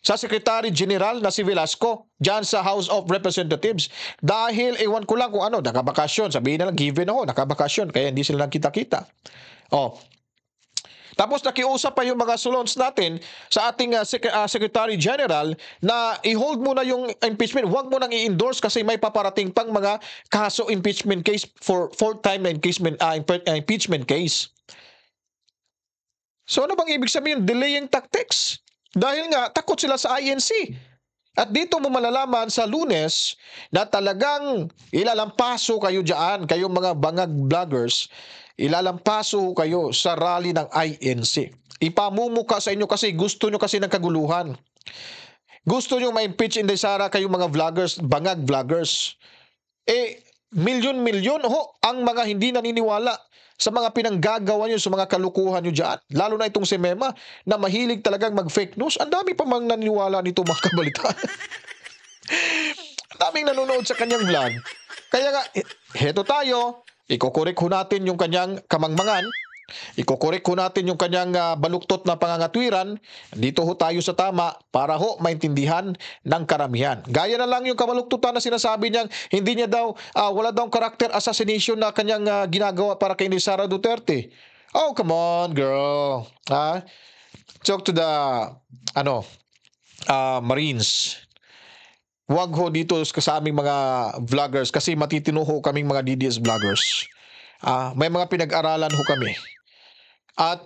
sa Secretary General na si Velasco diyan sa House of Representatives. Dahil ewan ko lang kung ano, nakabakasyon. Sabihin na lang, given ako, nakabakasyon, kaya hindi sila nagkita-kita. Tapos nakiusap pa yung mga salons natin sa ating Secretary General na i-hold muna yung impeachment. Huwag mo nang i-endorse kasi may paparating pang mga kaso impeachment case for fourth time na impeachment case. So ano bang ibig sabihin? Delaying tactics. Dahil nga takot sila sa INC. At dito mo malalaman sa Lunes na talagang ilalampaso kayo dyan, kayong mga bangag vloggers, ilalampaso kayo sa rally ng INC. Ipamumuka sa inyo kasi gusto nyo kasi ng kaguluhan. Gusto nyo ma-impeach Inday Sara kayong mga vloggers, bangag vloggers. Milyon-milyon ang mga hindi naniniwala sa mga pinanggagawa nyo, sa mga kalukuhan nyo dyan. Lalo na itong si Mema na mahilig talagang mag-fake news. Ang dami pa mang naniniwala nito, mga kabalitaan. Ang daming nanonood sa kanyang vlog. Kaya nga, heto tayo. Ikokorek ho natin yung kanyang kamangmangan. Ikokorek ho natin yung kanyang baluktot na pangangatwiran. Dito ho tayo sa tama para ho maintindihan ng karamihan. Gaya na lang yung kabaluktutan na sinasabi niyang hindi niya daw, wala daw character assassination na kanyang ginagawa para kay Sara Duterte. Oh, come on, girl. Talk to the, Marines. Huwag ho dito sa aming mga vloggers kasi matitino ho kaming mga DDS vloggers. May mga pinag-aralan ho kami. At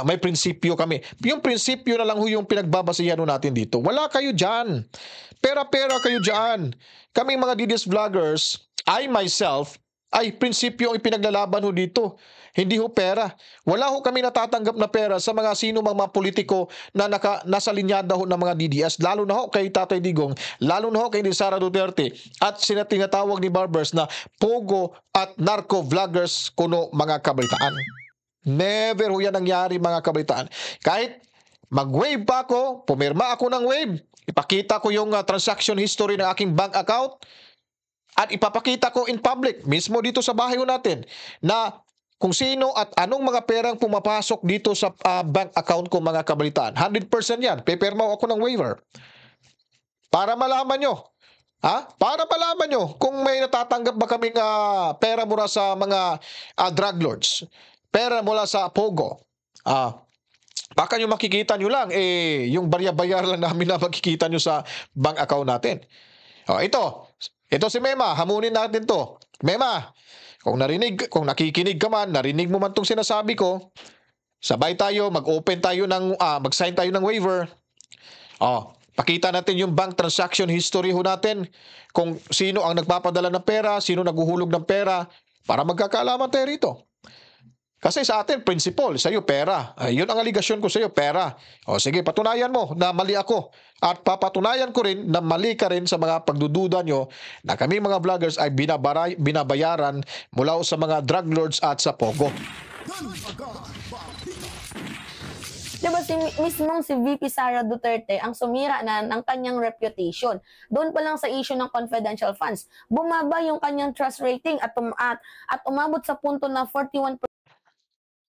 may prinsipyo kami. Yung prinsipyo na lang ho yung pinagbabasihan ho natin dito. Wala kayo dyan. Pera-pera kayo dyan. Kaming mga DDS vloggers, I myself, ay prinsipyo ang ipinaglalaban ho dito. Hindi ho pera. Wala ho kami natatanggap na pera sa mga sino mga politiko na nasa linyada ho ng mga DDS. Lalo na ho kay Tatay Digong, lalo na ho kay Sara Duterte at sinatinatawag ni Barbers na pogo at narco vloggers kuno mga kabalitaan. Never ho yan nangyari, mga kabalitaan. Kahit mag-wave pa ako, pumirma ako ng wave, ipakita ko yung transaction history ng aking bank account at ipapakita ko in public, mismo dito sa bahay natin, na kung sino at anong mga perang pumapasok dito sa bank account ko, mga kabalitaan. 100% yan. Pipirma ako ng waiver. Para malaman nyo. Para malaman nyo kung may natatanggap ba kaming pera mula sa mga drug lords. Pera mula sa Pogo. Baka nyo makikita nyo lang, yung barya-bayar lang namin na makikita nyo sa bank account natin. Ito si Mema, hamunin natin to. Mema, kung nakikinig ka man, narinig mo man tong sinasabi ko, sabay tayo, mag-open tayo mag-sign tayo ng waiver. Pakita natin yung bank transaction history ho natin, kung sino ang nagpapadala ng pera, sino naguhulog ng pera, para magkakaalaman tayo rito. Kasi sa atin, principle, sa iyo pera. Yun ang aligasyon ko sa iyo, pera. Sige, patunayan mo na mali ako. At papatunayan ko rin na mali ka rin sa mga pagdududa nyo na kami mga vloggers ay binabayaran mula sa mga drug lords at sa Pogo. Diba mismong si VP Sara Duterte ang sumira na ng kanyang reputation. Doon pa lang sa issue ng confidential funds, bumaba yung kanyang trust rating at umabot sa punto na 41%.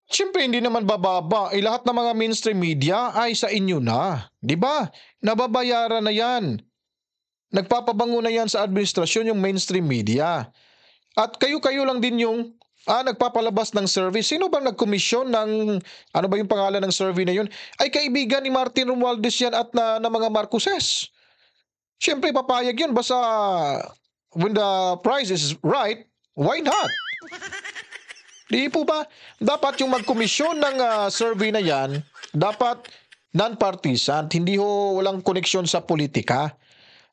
Siyempre, hindi naman bababa. Lahat ng mga mainstream media ay sa inyo na. Di ba? Nababayaran na yan. Nagpapabango na yan sa administrasyon yung mainstream media. At kayo-kayo lang din yung nagpapalabas ng service. Sino bang nagkomisyon ng, ano ba yung pangalan ng survey na yun? Ay kaibigan ni Martin Romualdez yan at na mga Marcoses. Siyempre, papayag yun. Basta when the price is right, why not? Di po ba? Dapat yung magkomisyon ng survey na yan, dapat non-partisan, hindi walang koneksyon sa politika.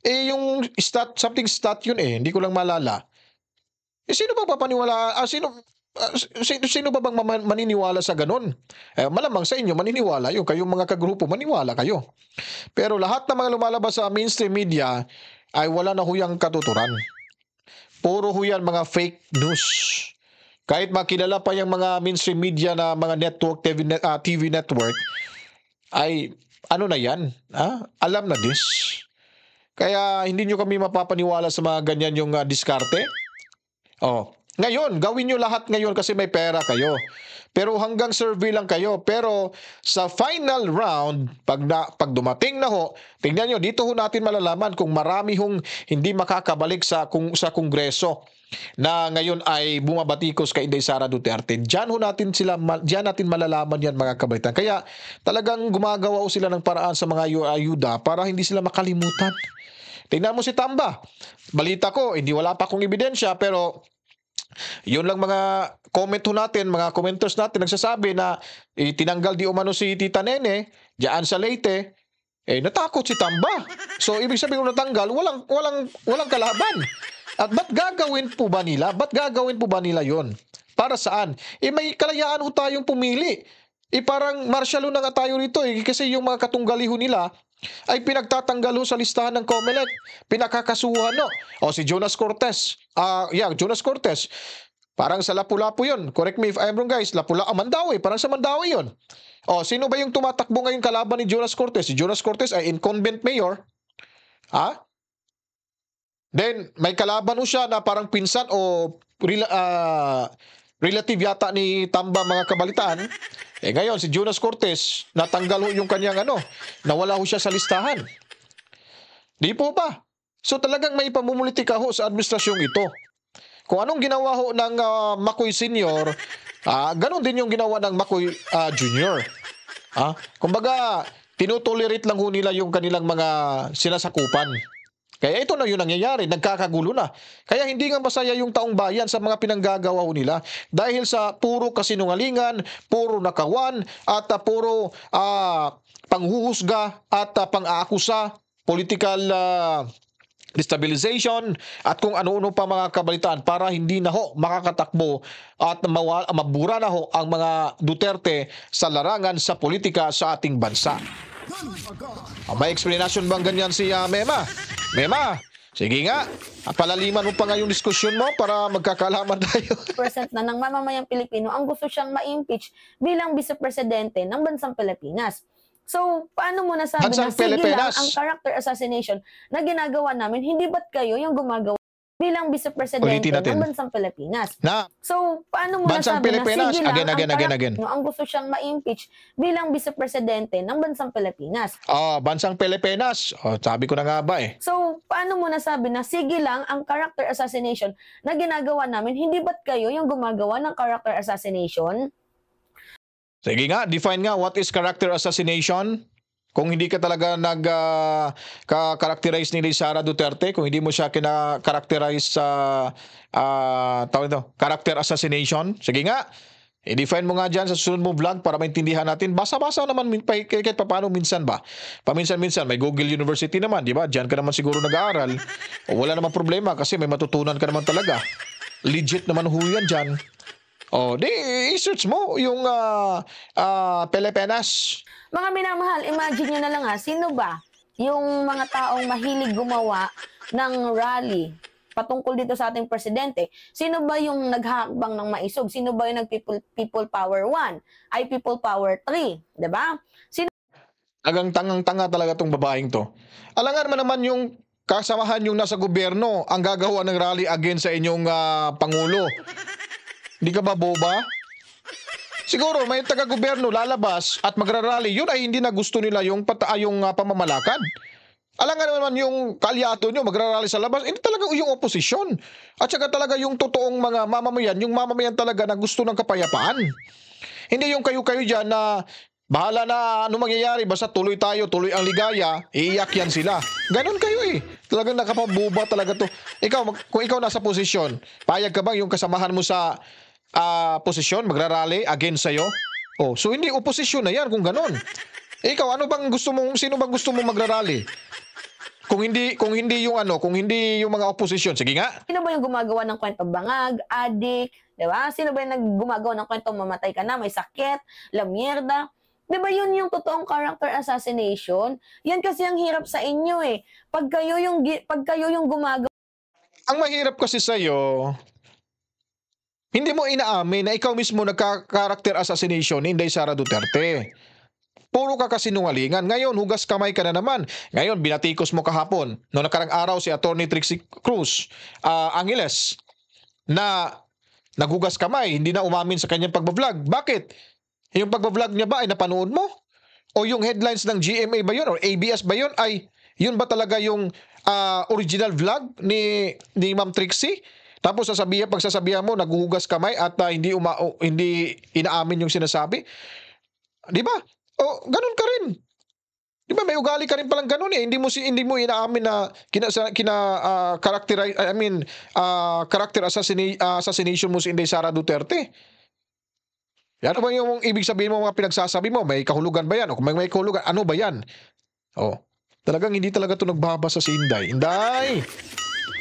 Yung something stat yun hindi ko lang malala. Sino ba papaniwala? Sino ba bang maniniwala sa ganun? Malamang sa inyo, maniniwala yun. Kayong mga kagrupo, maniwala kayo. Pero lahat ng mga lumalabas sa mainstream media ay wala na huyang katuturan. Puro huyan mga fake news. Kahit makilala pa yung mga mainstream media na mga network, TV network, ay ano na yan? Alam na this. Kaya hindi nyo kami mapapaniwala sa mga ganyan yung diskarte. Ngayon, gawin nyo lahat ngayon kasi may pera kayo. Pero hanggang survey lang kayo. Pero sa final round, pag dumating na tingnan nyo, dito natin malalaman kung marami hindi makakabalik sa Kongreso na ngayon ay bumabatikos kay Inday Sara Duterte. Diyan natin malalaman yan mga kabaitan. Kaya talagang gumagawa sila ng paraan sa mga ayuda para hindi sila makalimutan. Tingnan mo si Tamba. Balita ko, wala pa akong ebidensya pero yun lang mga comment natin, mga commenters natin nagsasabi na tinanggal di umano si Tita Nene diyan sa Leyte. Natakot si Tamba. So ibig sabihin kung natanggal, walang kalaban. At ba't gagawin po ba nila? Ba't gagawin po ba nila yon? Para saan? May kalayaan tayong pumili. Parang martial law na nga tayo rito kasi yung mga katunggaliho nila ay pinagtatanggal sa listahan ng COMELEC. Pinakakasuhan si Jonas Cortez. Jonas Cortez. Parang sa Lapu-Lapu yun. Correct me if I'm wrong guys. Mandawi. Parang sa Mandawi yun. Sino ba yung tumatakbo ngayon kalaban ni Jonas Cortez? Si Jonas Cortez ay incumbent mayor. Then, may kalaban siya na parang pinsan o relative yata ni Tamba mga kabalitaan. Ngayon, si Jonas Cortez, natanggal yung kanyang nawala siya sa listahan. Di po ba? So talagang may pamumulitika sa administrasyong ito. Kung anong ginawa ng Macoy Senior, ganun din yung ginawa ng Macoy Junior. Kumbaga, tinutolerate lang nila yung kanilang mga sinasakupan. Kaya ito na yung nangyayari, nagkakagulo na. Kaya hindi nga masaya yung taong bayan sa mga pinanggagawa nila dahil sa puro kasinungalingan, puro nakawan, at puro panghuhusga at pang-aakusa, political destabilization, at kung ano-ano pa mga kabalitaan para hindi na makakatakbo at mabura na ang mga Duterte sa larangan sa politika sa ating bansa. May explanation bang ganyan si Mema? Mema, sige nga. Palaliman mo pa nga yung diskusyon mo para magkakalaman tayo. % na ng mamamayang Pilipino ang gusto siyang ma-impeach bilang vice-presidente ng bansang Pilipinas. So, paano mo nasabi na sige lang ang character assassination na ginagawa namin, hindi ba't kayo yung gumagawa bilang vice-presidente ng bansang Pilipinas? So, paano mo nasabi na sige lang ang gusto siyang ma-impeach bilang vice-presidente ng bansang Pilipinas? Bansang Pilipinas. Sabi ko na nga ba So, paano mo nasabi na sige lang ang character assassination na ginagawa namin, hindi ba't kayo yung gumagawa ng character assassination? Sige nga, define nga what is character assassination. Kung hindi ka talaga nag-characterize ni Sara Duterte, kung hindi mo siya kina-characterize sa character assassination, sige nga, i-define mo nga dyan sa susunod mo vlog para maintindihan natin. Basa-basa naman kahit paano minsan ba. Paminsan-minsan, may Google University naman, di ba? Diyan ka naman siguro nag-aaral. Wala naman problema kasi may matutunan ka naman talaga. Legit naman yan dyan. I-search mo yung Pilipinas. Mga minamahal, imagine nyo na lang sino ba yung mga taong mahilig gumawa ng rally patungkol dito sa ating presidente. Sino ba yung naghahakbang ng maisog? Sino ba yung nag-people power 1? Ay people power 3? Diba? Sino Tangang-tanga talaga tong babaeng to. Alangan mo naman yung kasamahan yung nasa gobyerno ang gagawa ng rally against sa inyong Pangulo. Hindi ka ba boba? Siguro may taga-gobyerno lalabas at magrarally, yun ay hindi na gusto nila yung pamamalakad. Alangan naman yung kaalyado nyo magrarally sa labas, hindi talaga yung oposisyon. At saka talaga yung totoong mga mamamayan, yung mamamayan talaga na gusto ng kapayapaan. Hindi yung kayo-kayo dyan na bahala na ano mangyayari, basta tuloy tayo, tuloy ang ligaya, iiyak yan sila. Ganon kayo eh. Talagang nakapabuba talaga to. Kung ikaw nasa posisyon, payag ka bang yung kasamahan mo sa posisyon, magrarally against sa'yo? Oh, so hindi oposisyon na yan kung ganon. Ikaw, sino bang gusto mong magrarally? Kung hindi yung mga oposisyon, sige nga. ba yung gumagawa ng kwento bangag, adik, di ba? Sino ba yung gumagawa ng kwento mamatay ka na, may sakit, lamierda? Di ba yun yung totoong character assassination? Yan kasi ang hirap sa inyo eh. Pag kayo yung gumagawa. Ang mahirap kasi sa'yo, hindi mo inaamin na ikaw mismo nagka-character assassination ni Inday Sara Duterte. Puro ka kasinungalingan. Ngayon, hugas kamay ka na naman. Ngayon, binatikos mo kahapon. Noong nakarang araw si Atty. Trixie Cruz Angeles na naghugas kamay, hindi na umamin sa kanyang pagbablog. Bakit? Yung pagbablog niya ba ay napanood mo? O yung headlines ng GMA ba yun? O ABS ba yun? Ay, yun ba talaga yung original vlog ni Ma'am Trixie? Tapos pagsasabihan mo, naghuhugas kamay at hindi inaamin yung sinasabi. Di ba? O, ganun ka rin. Di ba, may ugali ka rin palang ganun eh. Hindi mo inaamin na character assassination mo si Inday Sara Duterte. Yan ba yung ibig sabihin mo, mga pinagsasabi mo? May kahulugan ba yan? O kung may kahulugan, ano ba yan? O, talagang hindi talaga ito nagbabasa si Inday. Inday!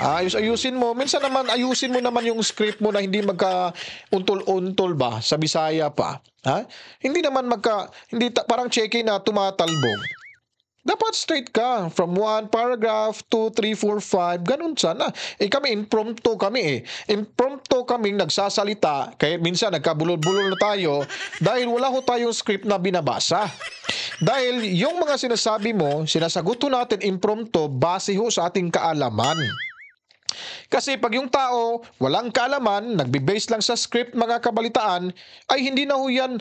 Ayusin mo. Minsan naman, ayusin mo naman yung script mo na hindi magka-untol-untol ba sa Bisaya pa. Ha? Hindi naman parang check-in na tumatalbog. Dapat straight ka. From 1 paragraph, 2, 3, 4, 5. Ganun sana. Kami, impromptu kami eh. Impromptu kaming nagsasalita. Kaya minsan nagkabulol-bulol na tayo dahil wala ho tayong script na binabasa. Dahil yung mga sinasabi mo, sinasagot ho natin impromptu base ho sa ating kaalaman. Kasi pag yung tao walang kaalaman, nagbe-base lang sa script mga kabalitaan, ay hindi na ho yan,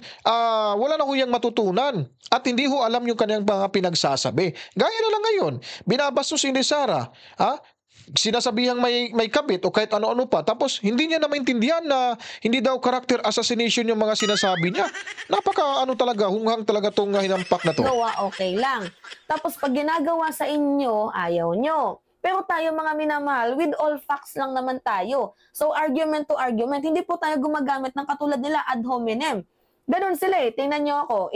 wala na ho yang matutunan. At hindi ho alam yung kanyang mga pinagsasabi. Gaya na lang ngayon, binabastos si Inday Sara, sinasabihang may kabit o kahit ano-ano pa, tapos hindi niya na maintindihan na hindi daw character assassination yung mga sinasabi niya. Talaga, hunghang talaga itong hinampak na to. Okay lang. Tapos pag ginagawa sa inyo, ayaw nyo. Pero tayo mga minamahal, with all facts lang naman tayo. So argument to argument, hindi po tayo gumagamit ng katulad nila ad hominem. Ganon sila eh. Tingnan nyo ako,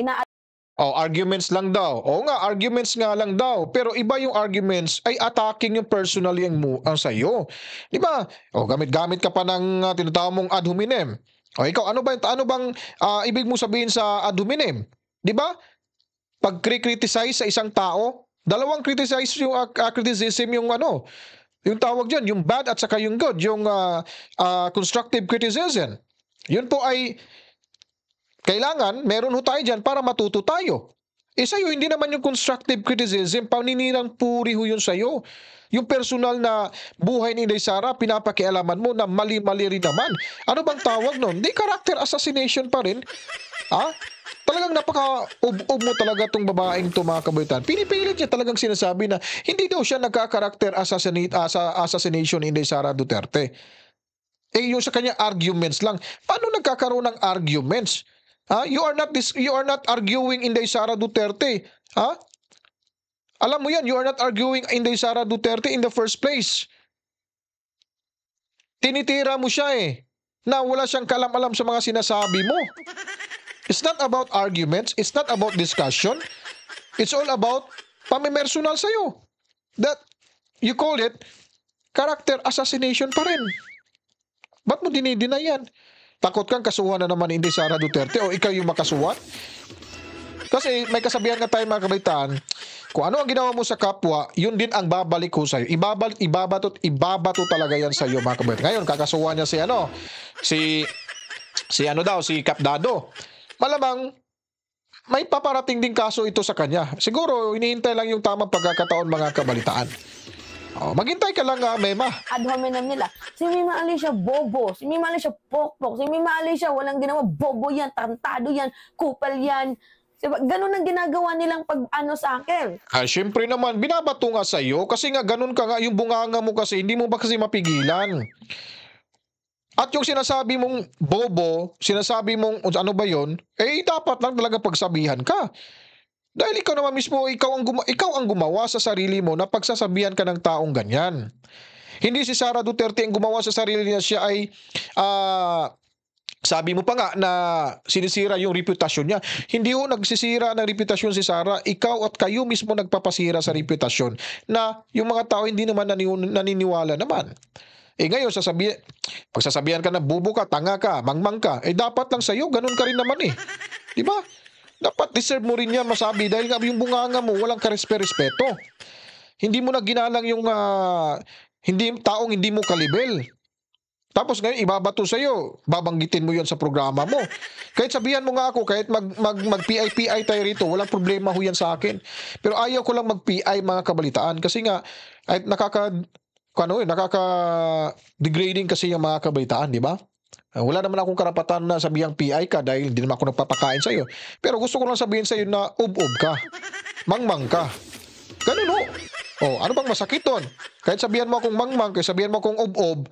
arguments lang daw. Oo nga, arguments nga lang daw. Pero iba yung arguments ay attacking yung personally ang sa'yo. Di ba? O gamit-gamit ka pa ng tinatawag mong ad hominem. O ikaw, ano bang ibig mo sabihin sa ad hominem? Di ba? Pag criticize sa isang tao, dalawang criticism yung yung tawag dyan, yung bad at saka yung good, yung constructive criticism. Yun po ay kailangan, meron ho tayo dyan para matuto tayo. Sa'yo, hindi naman yung constructive criticism, paninirang puri ho yun sa'yo. Yung personal na buhay ni Inday Sara, pinapakialaman mo na mali-mali rin naman. Ano bang tawag nun? Di character assassination pa rin. Talagang napaka-ub mo talaga itong babaeng to, mga kabaitan. Pinipilit niya talagang sinasabi na hindi daw siya nagka-character assassination ni Inday Sara Duterte. Yung sa kanya arguments lang. Paano nagkakaroon ng arguments? You are not arguing Inday Sara Duterte. Alam mo yan, you are not arguing Inday Sara Duterte in the first place. Tinitira mo siya na wala siyang kalam-alam sa mga sinasabi mo. It's not about arguments, it's not about discussion. It's all about pamimersonal sa'yo. That, you call it, character assassination pa rin. Ba't mo dinideny yan? Takot kang kasuhan na naman Inday Sara Duterte o ikaw yung makasuhan? Kasi may kasabihan nga tayo mga kabaitaan, kung ano ang ginawa mo sa kapwa, yun din ang babalik ko sa'yo. Ibabato talaga yan sa'yo mga kabaitaan. Ngayon, kakasuhan niya si Kapdado. Malamang, may paparating din kaso ito sa kanya. Siguro, hinihintay lang yung tamang pagkakataon mga kabalitaan. Maghintay ka lang, Mema. Ad hominem nila. Si Mima Alicia, bobo. Si Mima Alicia, pokpok. Si Mima Alicia, walang ginawa. Bobo yan, tarantado yan, kupal yan. Diba? Ganun ang ginagawa nilang pag-ano sa akin. Siyempre naman, binabato nga sa'yo kasi nga ganun ka nga, yung bunganga mo kasi, hindi mo ba kasi mapigilan? At yung sinasabi mong bobo, sinasabi mong ano ba yon? Dapat lang talaga pagsabihan ka. Dahil ikaw naman mismo, ikaw ang gumawa sa sarili mo na pagsasabihan ka ng taong ganyan. Hindi si Sara Duterte ang gumawa sa sarili niya, siya ay sabi mo pa nga na sinisira yung reputasyon niya. Hindi ho nagsisira ng reputasyon si Sara, ikaw at kayo mismo nagpapasira sa reputasyon na yung mga tao hindi naman naniniwala naman. Ngayon, pagsasabihan ka na bubo ka, tanga ka, mangmang ka, dapat lang sa'yo, ganun ka rin naman Di ba? Dapat deserve mo rin yan masabi dahil nga yung bunganga mo walang karespeto. Hindi mo na ginalang yung taong hindi mo kalibel. Tapos ngayon ibabato sa'yo, babanggitin mo yan sa programa mo. Kahit sabihan mo nga ako, kahit mag-PI tayo rito, walang problema ho yan sa akin. Pero ayaw ko lang mag-PI mga kabalitaan kasi nga ay nakaka-degrading kasi yung mga kabalitaan, di ba? Wala naman akong karapatan na sabihang PI ka dahil hindi naman ako nagpapakain sa'yo. Pero gusto ko lang sabihin sa'yo na ub-ub ka. Mangmang ka. Ganun ano bang masakit doon? Kahit sabihan mo akong mangmang, kahit sabihan mo akong ub-ub,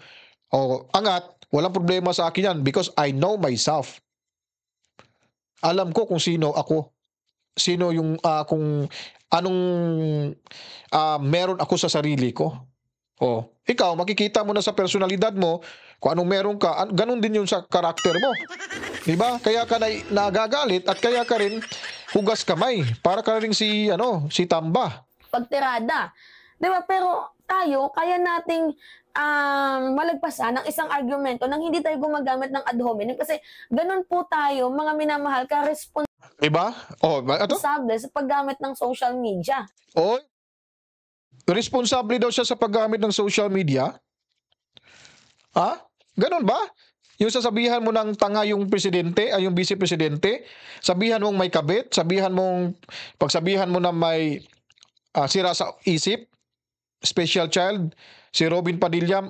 angat, walang problema sa akin yan because I know myself. Alam ko kung sino ako. Sino yung kung anong meron ako sa sarili ko. Ikaw, makikita mo na sa personalidad mo kung anong meron ka, ganun din yun sa karakter mo. Diba? Kaya ka nagagalit at kaya ka rin hugas kamay. Para ka rin si Tamba. Pagtirada. Diba? Pero tayo, kaya nating malagpasan ng isang argumento nang hindi tayo gumagamit ng ad hominem kasi ganun po tayo, mga minamahal ka, diba? responsable sa paggamit ng social media. Responsable daw siya sa paggamit ng social media? Ganon ba? Yung sasabihan mo ng tanga yung presidente, yung vice-presidente, sabihan mong may kabit, pagsabihan mo na may sira sa isip, special child, si Robin Padilla,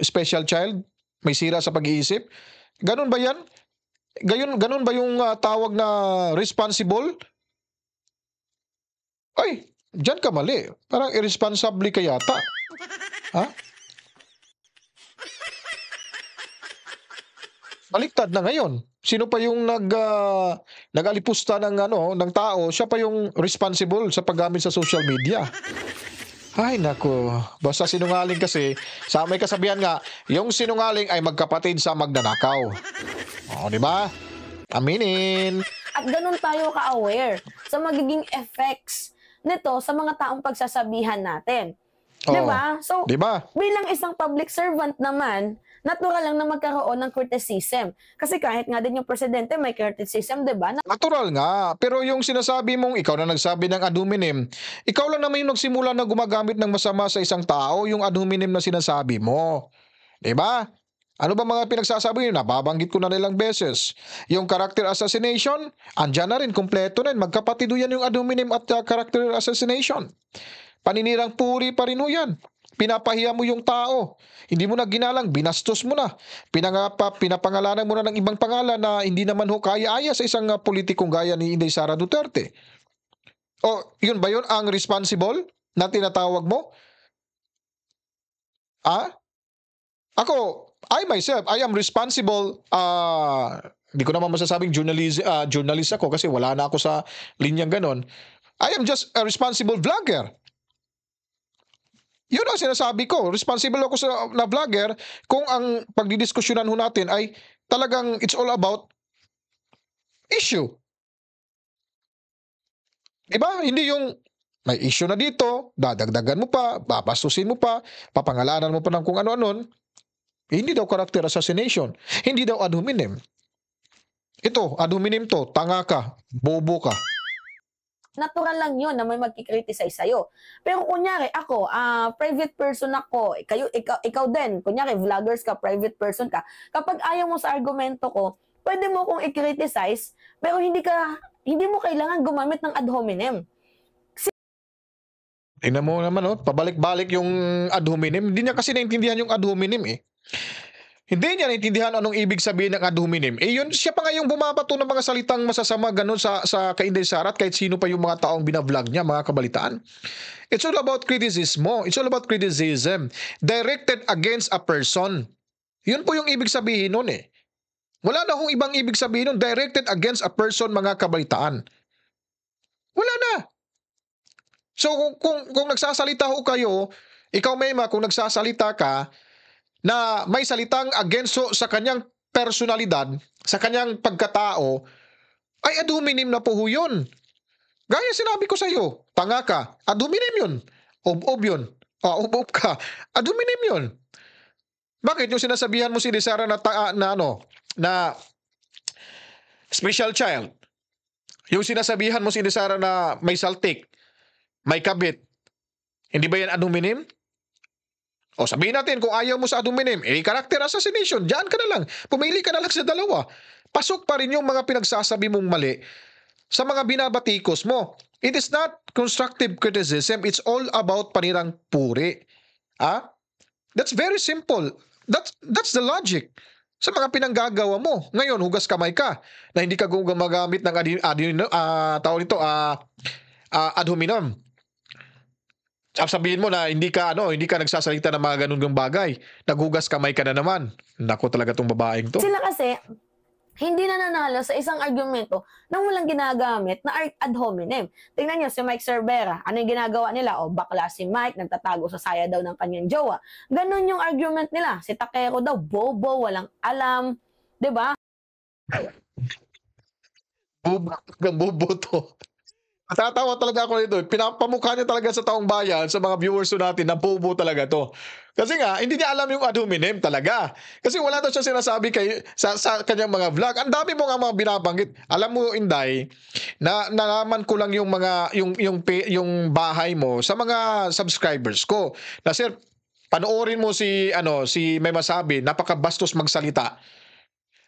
special child, may sira sa pag-iisip. Ganon ba yan? Ganon ba yung tawag na responsible? Diyan ka mali. Parang irresponsible ka yata. Baliktad na ngayon. Sino pa yung nag-alipusta ng tao, siya pa yung responsible sa paggamit sa social media. Ay, naku. Basta sinungaling kasi, may kasabihan nga, yung sinungaling ay magkapatid sa magnanakaw. Di ba? Aminin. At ganun tayo ka-aware sa magiging effects nito sa mga taong pagsasabihan natin. Diba? So, bilang isang public servant naman, natural lang na magkaroon ng criticism. Kasi kahit nga din yung presidente may criticism, diba? Natural nga. Pero yung sinasabi mong ikaw na nagsabi ng ad hominem, ikaw lang naman yung nagsimula na gumagamit ng masama sa isang tao, yung ad hominem na sinasabi mo. Diba? Ano ba mga pinagsasabi nyo? Nababanggit ko na nilang beses. Yung character assassination, andyan na rin, kompleto na rin. Magkapatid yan yung ad hominem at character assassination. Paninirang puri pa rin yan. Pinapahiya mo yung tao. Hindi mo na ginalang, binastos mo na. Pinapangalanan mo na ng ibang pangalan na hindi naman kaya-aya sa isang politikong gaya ni Inday Sara Duterte. Yun ba yun ang responsible na tinatawag mo? Ako, I myself, I am responsible, hindi ko naman masasabing journalist ako kasi wala na ako sa linyang ganon. I am just a responsible vlogger. Yun ang sinasabi ko. Responsible ako na vlogger kung ang pagdidiskusyonan natin ay talagang it's all about issue. Diba? Hindi yung may issue na dito, dadagdagan mo pa, babastusin mo pa, papangalanan mo pa ng kung ano-anon. Hindi daw character assassination. Hindi daw ad hominem. Ito, ad hominem to, tanga ka, bobo ka. natural lang yun na may magkikriticize sa'yo. Pero kunyari, ako, private person ako, ikaw din, kunyari, vloggers ka, private person ka, kapag ayaw mo sa argumento ko, pwede mo kong i-criticize, pero hindi mo kailangan gumamit ng ad hominem. Tingnan mo naman, pabalik-balik yung ad hominem. Hindi niya kasi naintindihan yung ad hominem eh. Hindi niya naintindihan anong ibig sabihin ng ad hominem. Yun, siya pa nga yung bumabato ng mga salitang masasama ganun sa kay Inday Sara at kahit sino pa yung mga taong binavlog niya, mga kabalitaan. It's all about criticism. It's all about criticism directed against a person. Yun po yung ibig sabihin nun eh. Wala na akong ibang ibig sabihin nun. Directed against a person, mga kabalitaan. Wala na. So kung nagsasalita ho kayo, ikaw Mema, kung nagsasalita ka na may salitang against sa kanyang personalidad, sa kanyang pagkatao, ay ad hominem na po ho yun. Gaya sinabi ko sa iyo, tanga ka, ad hominem yun. Ob yun. Ob ka, ad hominem yun. Bakit yung sinasabihan mo si Sara na special child? Yung sinasabihan mo si Sara na may saltik, may kabit, hindi ba yan ad hominem? O sabihin natin kung ayaw mo sa ad hominem, character assassination, diyan ka na lang. Pumili ka na lang sa dalawa. Pasok pa rin yung mga pinagsasabi mong mali sa mga binabatikos mo. It is not constructive criticism. It's all about panirang puri. That's very simple. That's the logic sa mga pinanggagawa mo. Ngayon, hugas kamay ka na hindi ka gumagamit ng ad hominem. Sabihin mo na hindi ka nagsasalita ng mga ganung bagay. Naghugas kamay ka na naman. Nako talaga tong babaeng to. Sila kasi, hindi na nanalo sa isang argumento na walang ginagamit na ad hominem. Tingnan nyo si Mike Cervera. Ano yung ginagawa nila? Bakla si Mike, nagtatago sa saya daw ng kanyang jowa. Ganon yung argument nila. Si Takero daw, bobo, walang alam. Diba? Bobo to. Natatawa talaga ako nito. Pinapamukha niya talaga sa taong bayan, sa mga viewers natin, na bobo talaga to. Kasi nga, hindi niya alam yung ad hominem talaga. Kasi wala daw siya sinasabi sa kanyang mga vlog. Ang dami mo nga mga binabanggit. Alam mo, Inday, na nalaman ko lang yung yung bahay mo sa mga subscribers ko. Na sir, panoorin mo si May Masabi, napakabastos magsalita.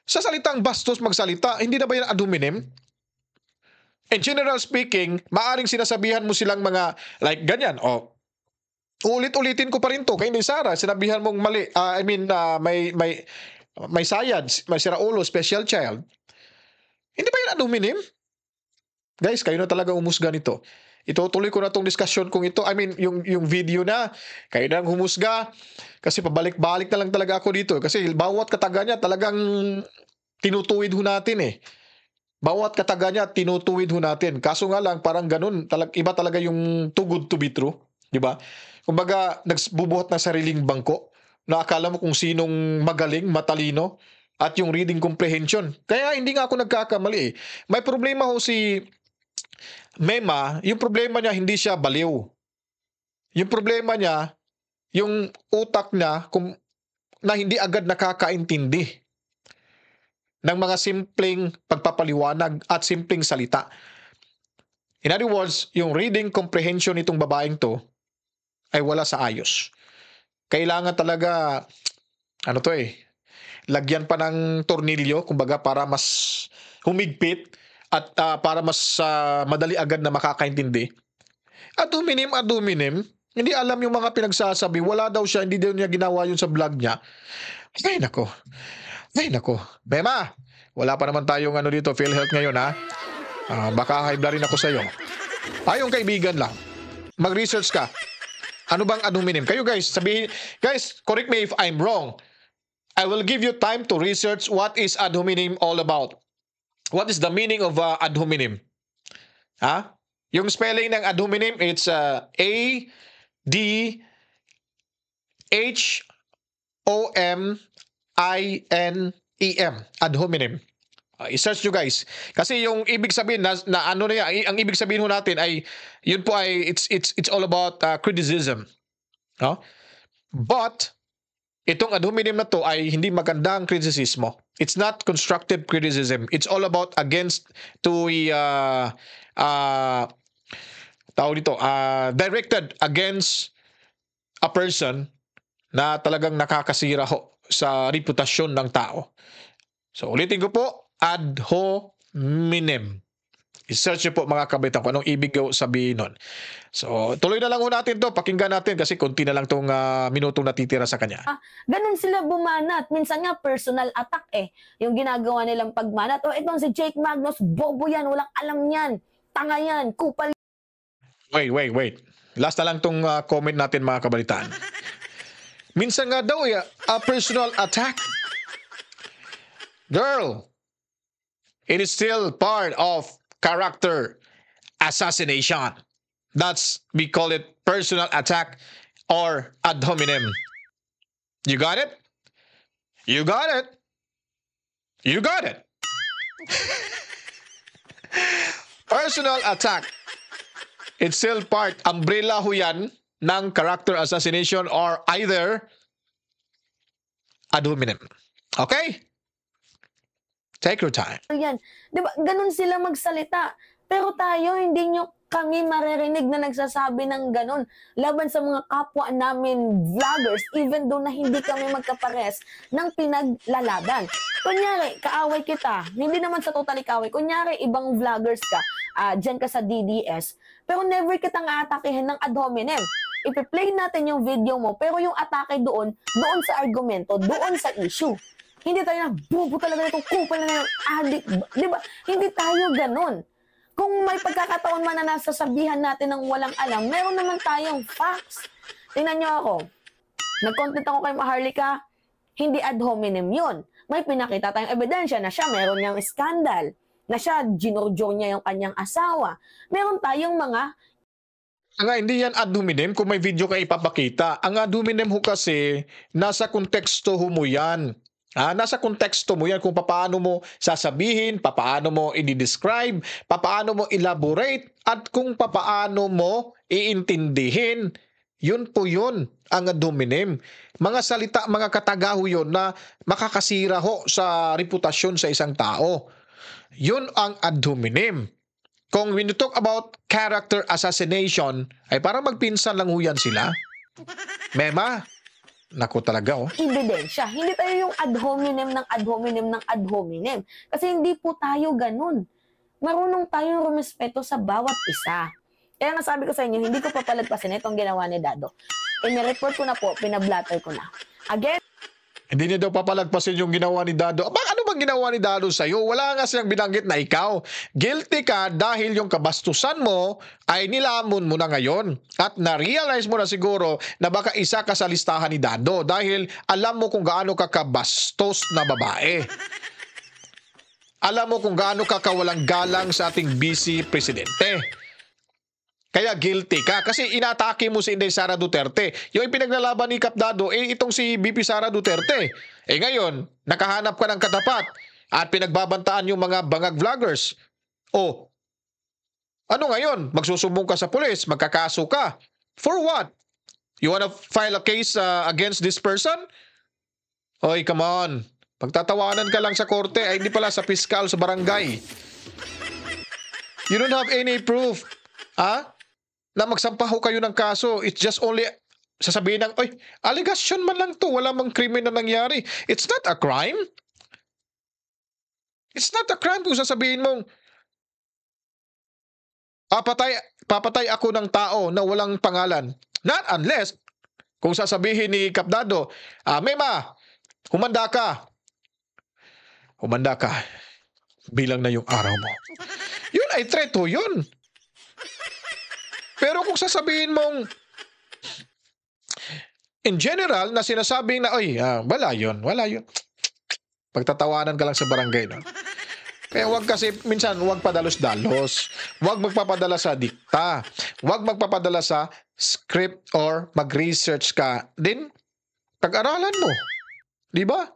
Sa salitang bastos magsalita, hindi na ba yan ad hominem? In general speaking, maaring sinasabihan mo silang mga like ganyan. Ulit-ulitin ko pa rin to kay Inday Sara. Sinabihan mong mali. May sayad, may siraulo, special child. Hindi ba yan ad hominem? Guys, kayo na talaga umusga nito. Itutuloy ko na tong discussion kung ito. Yung video na, kayo na humusga. Kasi pabalik-balik na lang talaga ako dito. Kasi bawat kataga niya talagang tinutuwid ho natin eh. Bawat kataga niya, tinutuwid ho natin. Kaso nga lang, parang ganun. Iba talaga yung too good to be true. Di ba? Kumbaga, nagbubuhat ng sariling bangko na akala mo kung sinong magaling, matalino, at yung reading comprehension. Kaya hindi nga ako nagkakamali eh. May problema ho si Mema. Yung problema niya, hindi siya baliw. Yung problema niya, yung utak niya na hindi agad nakakaintindi ng mga simpleng pagpapaliwanag at simpleng salita. In other words, yung reading comprehension nitong babaeng to ay wala sa ayos. Kailangan talaga, lagyan pa ng tornilyo, kumbaga para mas humigpit at para mas madali agad na makakaintindi. Ad hominem, hindi alam yung mga pinagsasabi, wala daw siya, hindi daw niya ginawa yun sa vlog niya. Ay nako. Mema, wala pa naman tayong dito, PhilHealth ngayon ha. Baka high blood rin ako sa'yo. Yung kaibigan lang. Mag-research ka. Ano bang ad hominem? Kayo guys, correct me if I'm wrong. I will give you time to research what is ad hominem all about. What is the meaning of ad hominem? Yung spelling ng ad hominem, it's A-D-H-O-M-I-N-E-M. Ad hominem. I-search nyo guys. Kasi yung ibig sabihin ang ibig sabihin ho natin ay yun po ay it's all about criticism. No? But itong ad hominem na to ay hindi magandang kritisismo. It's not constructive criticism. It's all about against to tawag dito, directed against a person na talagang nakakasira ho sa reputasyon ng tao. So ulitin ko po, ad hominem. I-search niyo po mga kabaitan kung anong ibig sabihin nun. So tuloy na lang ho natin to, pakinggan natin kasi konti na lang tong minutong natitira sa kanya. Ganun sila bumanat. Minsan nga personal attack yung ginagawa nilang pagmanat. O itong si Jake Magnus, bobo yan, walang alam yan, tanga yan, kupal. Wait. Last na lang tong comment natin mga kabalitaan. Minsan nga daw a personal attack. Girl, it is still part of character assassination. We call it personal attack or ad hominem. You got it? You got it? You got it? Personal attack. It's still part, umbrella ho yan ng character assassination or either ad hominem. Okay? Take your time. Yan. Diba, ganun sila magsalita. Pero tayo, hindi nyo kami maririnig na nagsasabi ng ganun laban sa mga kapwa namin vloggers, even though na hindi kami magkapares ng pinaglalaban. Kunyari, kaaway kita. Hindi naman sa totally kaaway. Kunyari, ibang vloggers ka, dyan ka sa DDS, pero never kitang aatakihin ng ad hominem. Ipi-play natin yung video mo, pero yung atake doon sa argumento, doon sa issue. Hindi tayo na, bobo talaga itong kupal na adik. Diba? Hindi tayo ganun. Kung may pagkakataon man na nasasabihan natin ng walang alam, meron naman tayong facts. Tingnan nyo ako. Nag-content ako kay Maharlika, hindi ad hominem yun. May pinakita tayong ebidensya na siya meron niyang skandal, na siya ginorjo niya yung kanyang asawa. Meron tayong mga Hindi yan ad hominem kung may video ka ipapakita. Ang ad hominem ho kasi, nasa konteksto ho mo yan. Nasa konteksto mo yan kung paano mo sasabihin, paano mo i-describe, paano mo elaborate, at kung paano mo iintindihin. Yun po yun, ang ad hominem. Mga salita, mga katagaho yun na makakasira ho sa reputasyon sa isang tao. Yun ang ad hominem. Kung when you talk about character assassination, ay parang magpinsan lang ho yan sila. Mema, naku talaga ebidensya. Hindi tayo yung ad hominem ng ad hominem ng ad hominem. Kasi hindi po tayo ganun. Marunong tayong rumespeto sa bawat isa. Kaya nga sabi ko sa inyo, hindi ko papalagpasin itong ginawa ni Dado. Inireport ko na po, pinablatter ko na. Again, hindi niya daw papalagpasin yung ginawa ni Dado. Ano bang ginawa ni Dado sa'yo? Wala nga siyang binanggit na ikaw. Guilty ka dahil yung kabastusan mo ay nilamon mo na ngayon. At na-realize mo na siguro na baka isa ka sa listahan ni Dado dahil alam mo kung gaano ka kabastos na babae. Alam mo kung gaano ka kawalang galang sa ating vice presidente. Kaya guilty ka kasi inatake mo si Inday Sara Duterte. Yung ipinaglalaban ni Kap Dado, itong si BP Sara Duterte. Ngayon, nakahanap ka ng katapat at pinagbabantaan yung mga bangag vloggers. Ano ngayon? Magsusumbong ka sa pulis, magkakaso ka. For what? You wanna file a case against this person? Oy, come on. Pagtatawanan ka lang sa korte, ay hindi pala sa piskal sa barangay. You don't have any proof. Na magsampaho kayo ng kaso. It's just only sasabihin ng, allegation man lang to. Wala mang krimen na nangyari. It's not a crime. It's not a crime kung sasabihin mong, papatay ako ng tao na walang pangalan. Not unless, kung sasabihin ni Kap Dado, Mema, humanda ka. Humanda ka. Bilang na yung araw mo. Yun ay threat ho yun. Pero kung sasabihin mong in general na sinasabing na wala yun. Pagtatawanan ka lang sa barangay, no? Kaya minsan wag padalos-dalos. Wag magpapadala sa dikta. Wag magpapadala sa script or mag-research ka. Then, pag-aralan mo. Di ba?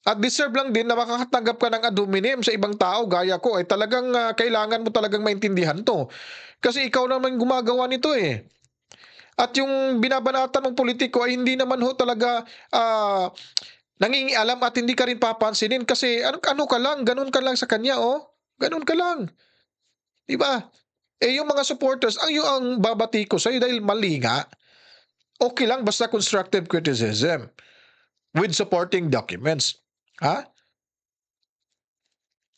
At deserve lang din na makakatanggap ka ng ad hominem sa ibang tao gaya ko. Talagang kailangan mo talagang maintindihan to. Kasi ikaw naman gumagawa nito At yung binabanatan mong politiko ay hindi naman ho talaga nangingialam at hindi ka rin papansinin kasi ano ka lang, ganun ka lang sa kanya Ganun ka lang. Di ba? Yung mga supporters, ang babati ko sa'yo dahil mali nga. Okay lang basta constructive criticism with supporting documents. Ha?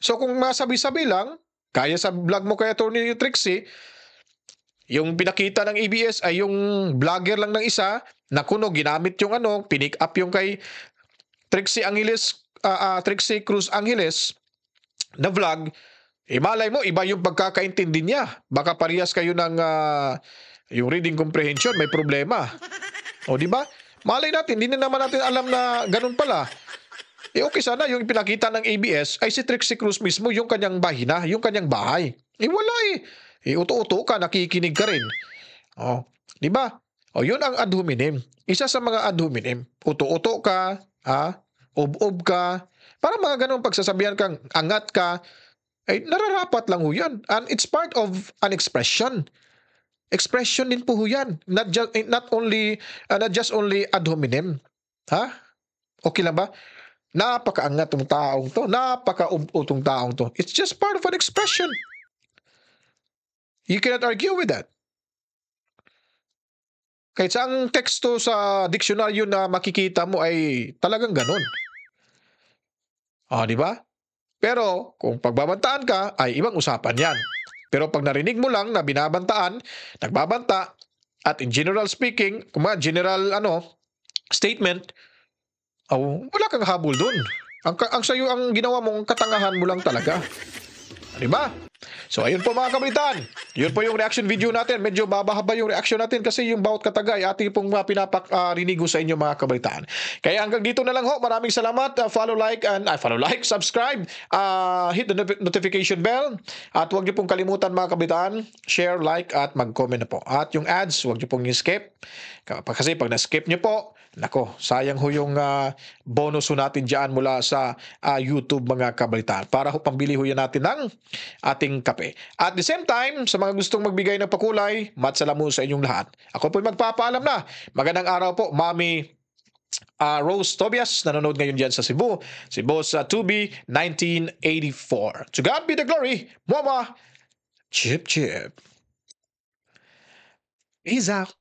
So kung masabi-sabi lang, kaya sa vlog mo kay Attorney Trixie, yung pinakita ng ABS ay yung vlogger lang ng isa, na kuno ginamit yung pinick up yung kay Trixie Angeles, Trixie Cruz Angeles na vlog, malay mo, iba yung pagkakaintindi niya. Baka parehas kayo ng yung reading comprehension, may problema. O, di ba? Malay natin, hindi na naman natin alam na ganun pala. Okay sana, yung pinakita ng ABS ay si Trixie Cruz mismo, yung kanyang bahina, yung kanyang bahay. Wala uto-uto ka, nakikinig ka rin. O, di ba? O, yun ang ad hominem. Isa sa mga ad hominem. Uto-uto ka, ob-ob ka, para mga ganun pagsasabihan kang angat ka, ay nararapat lang ho yan. And it's part of an expression. Expression din po ho yan. Not just only ad hominem. Ha? Okay lang ba? Napakaangat tong taong to. Napaka-ob-ob tong taong to. It's just part of an expression. You cannot argue with that. Kahit sa ang teksto sa diksyonaryo na makikita mo ay talagang ganun. Di ba? Pero kung pagbabantaan ka, ay ibang usapan yan. Pero pag narinig mo lang na binabantaan, nagbabanta, at in general speaking, kung mga general statement, wala kang habol dun. Ang sayo, ang ginawa mong katangahan mo lang talaga. Di ba? So ayun po mga kabalitaan. Yun po yung reaction video natin. Medyo babahaba yung reaction natin kasi yung bawat katagay ating pong pinaparinig sa inyo mga kabalitaan. Kaya hanggang dito na lang ho. Maraming salamat. Follow, subscribe, hit the notification bell. At huwag niyo pong kalimutan mga kabalitaan, share, like at mag-comment na po. At yung ads, huwag niyo pong i-skip. Kasi pag na-skip niyo po, nako, sayang ho yung bonus ho natin dyan mula sa YouTube mga kabalitaan. Para ho pambili ho yan natin ng ating kape. At the same time, sa mga gustong magbigay ng pakulay, matsalamu sa inyong lahat. Ako po magpapaalam na. Magandang araw po, Mami Rose Tobias, nanonood ngayon dyan sa Cebu. Si Boss Tubi, 1984. To God be the glory. Mama, chip chip. Peace out.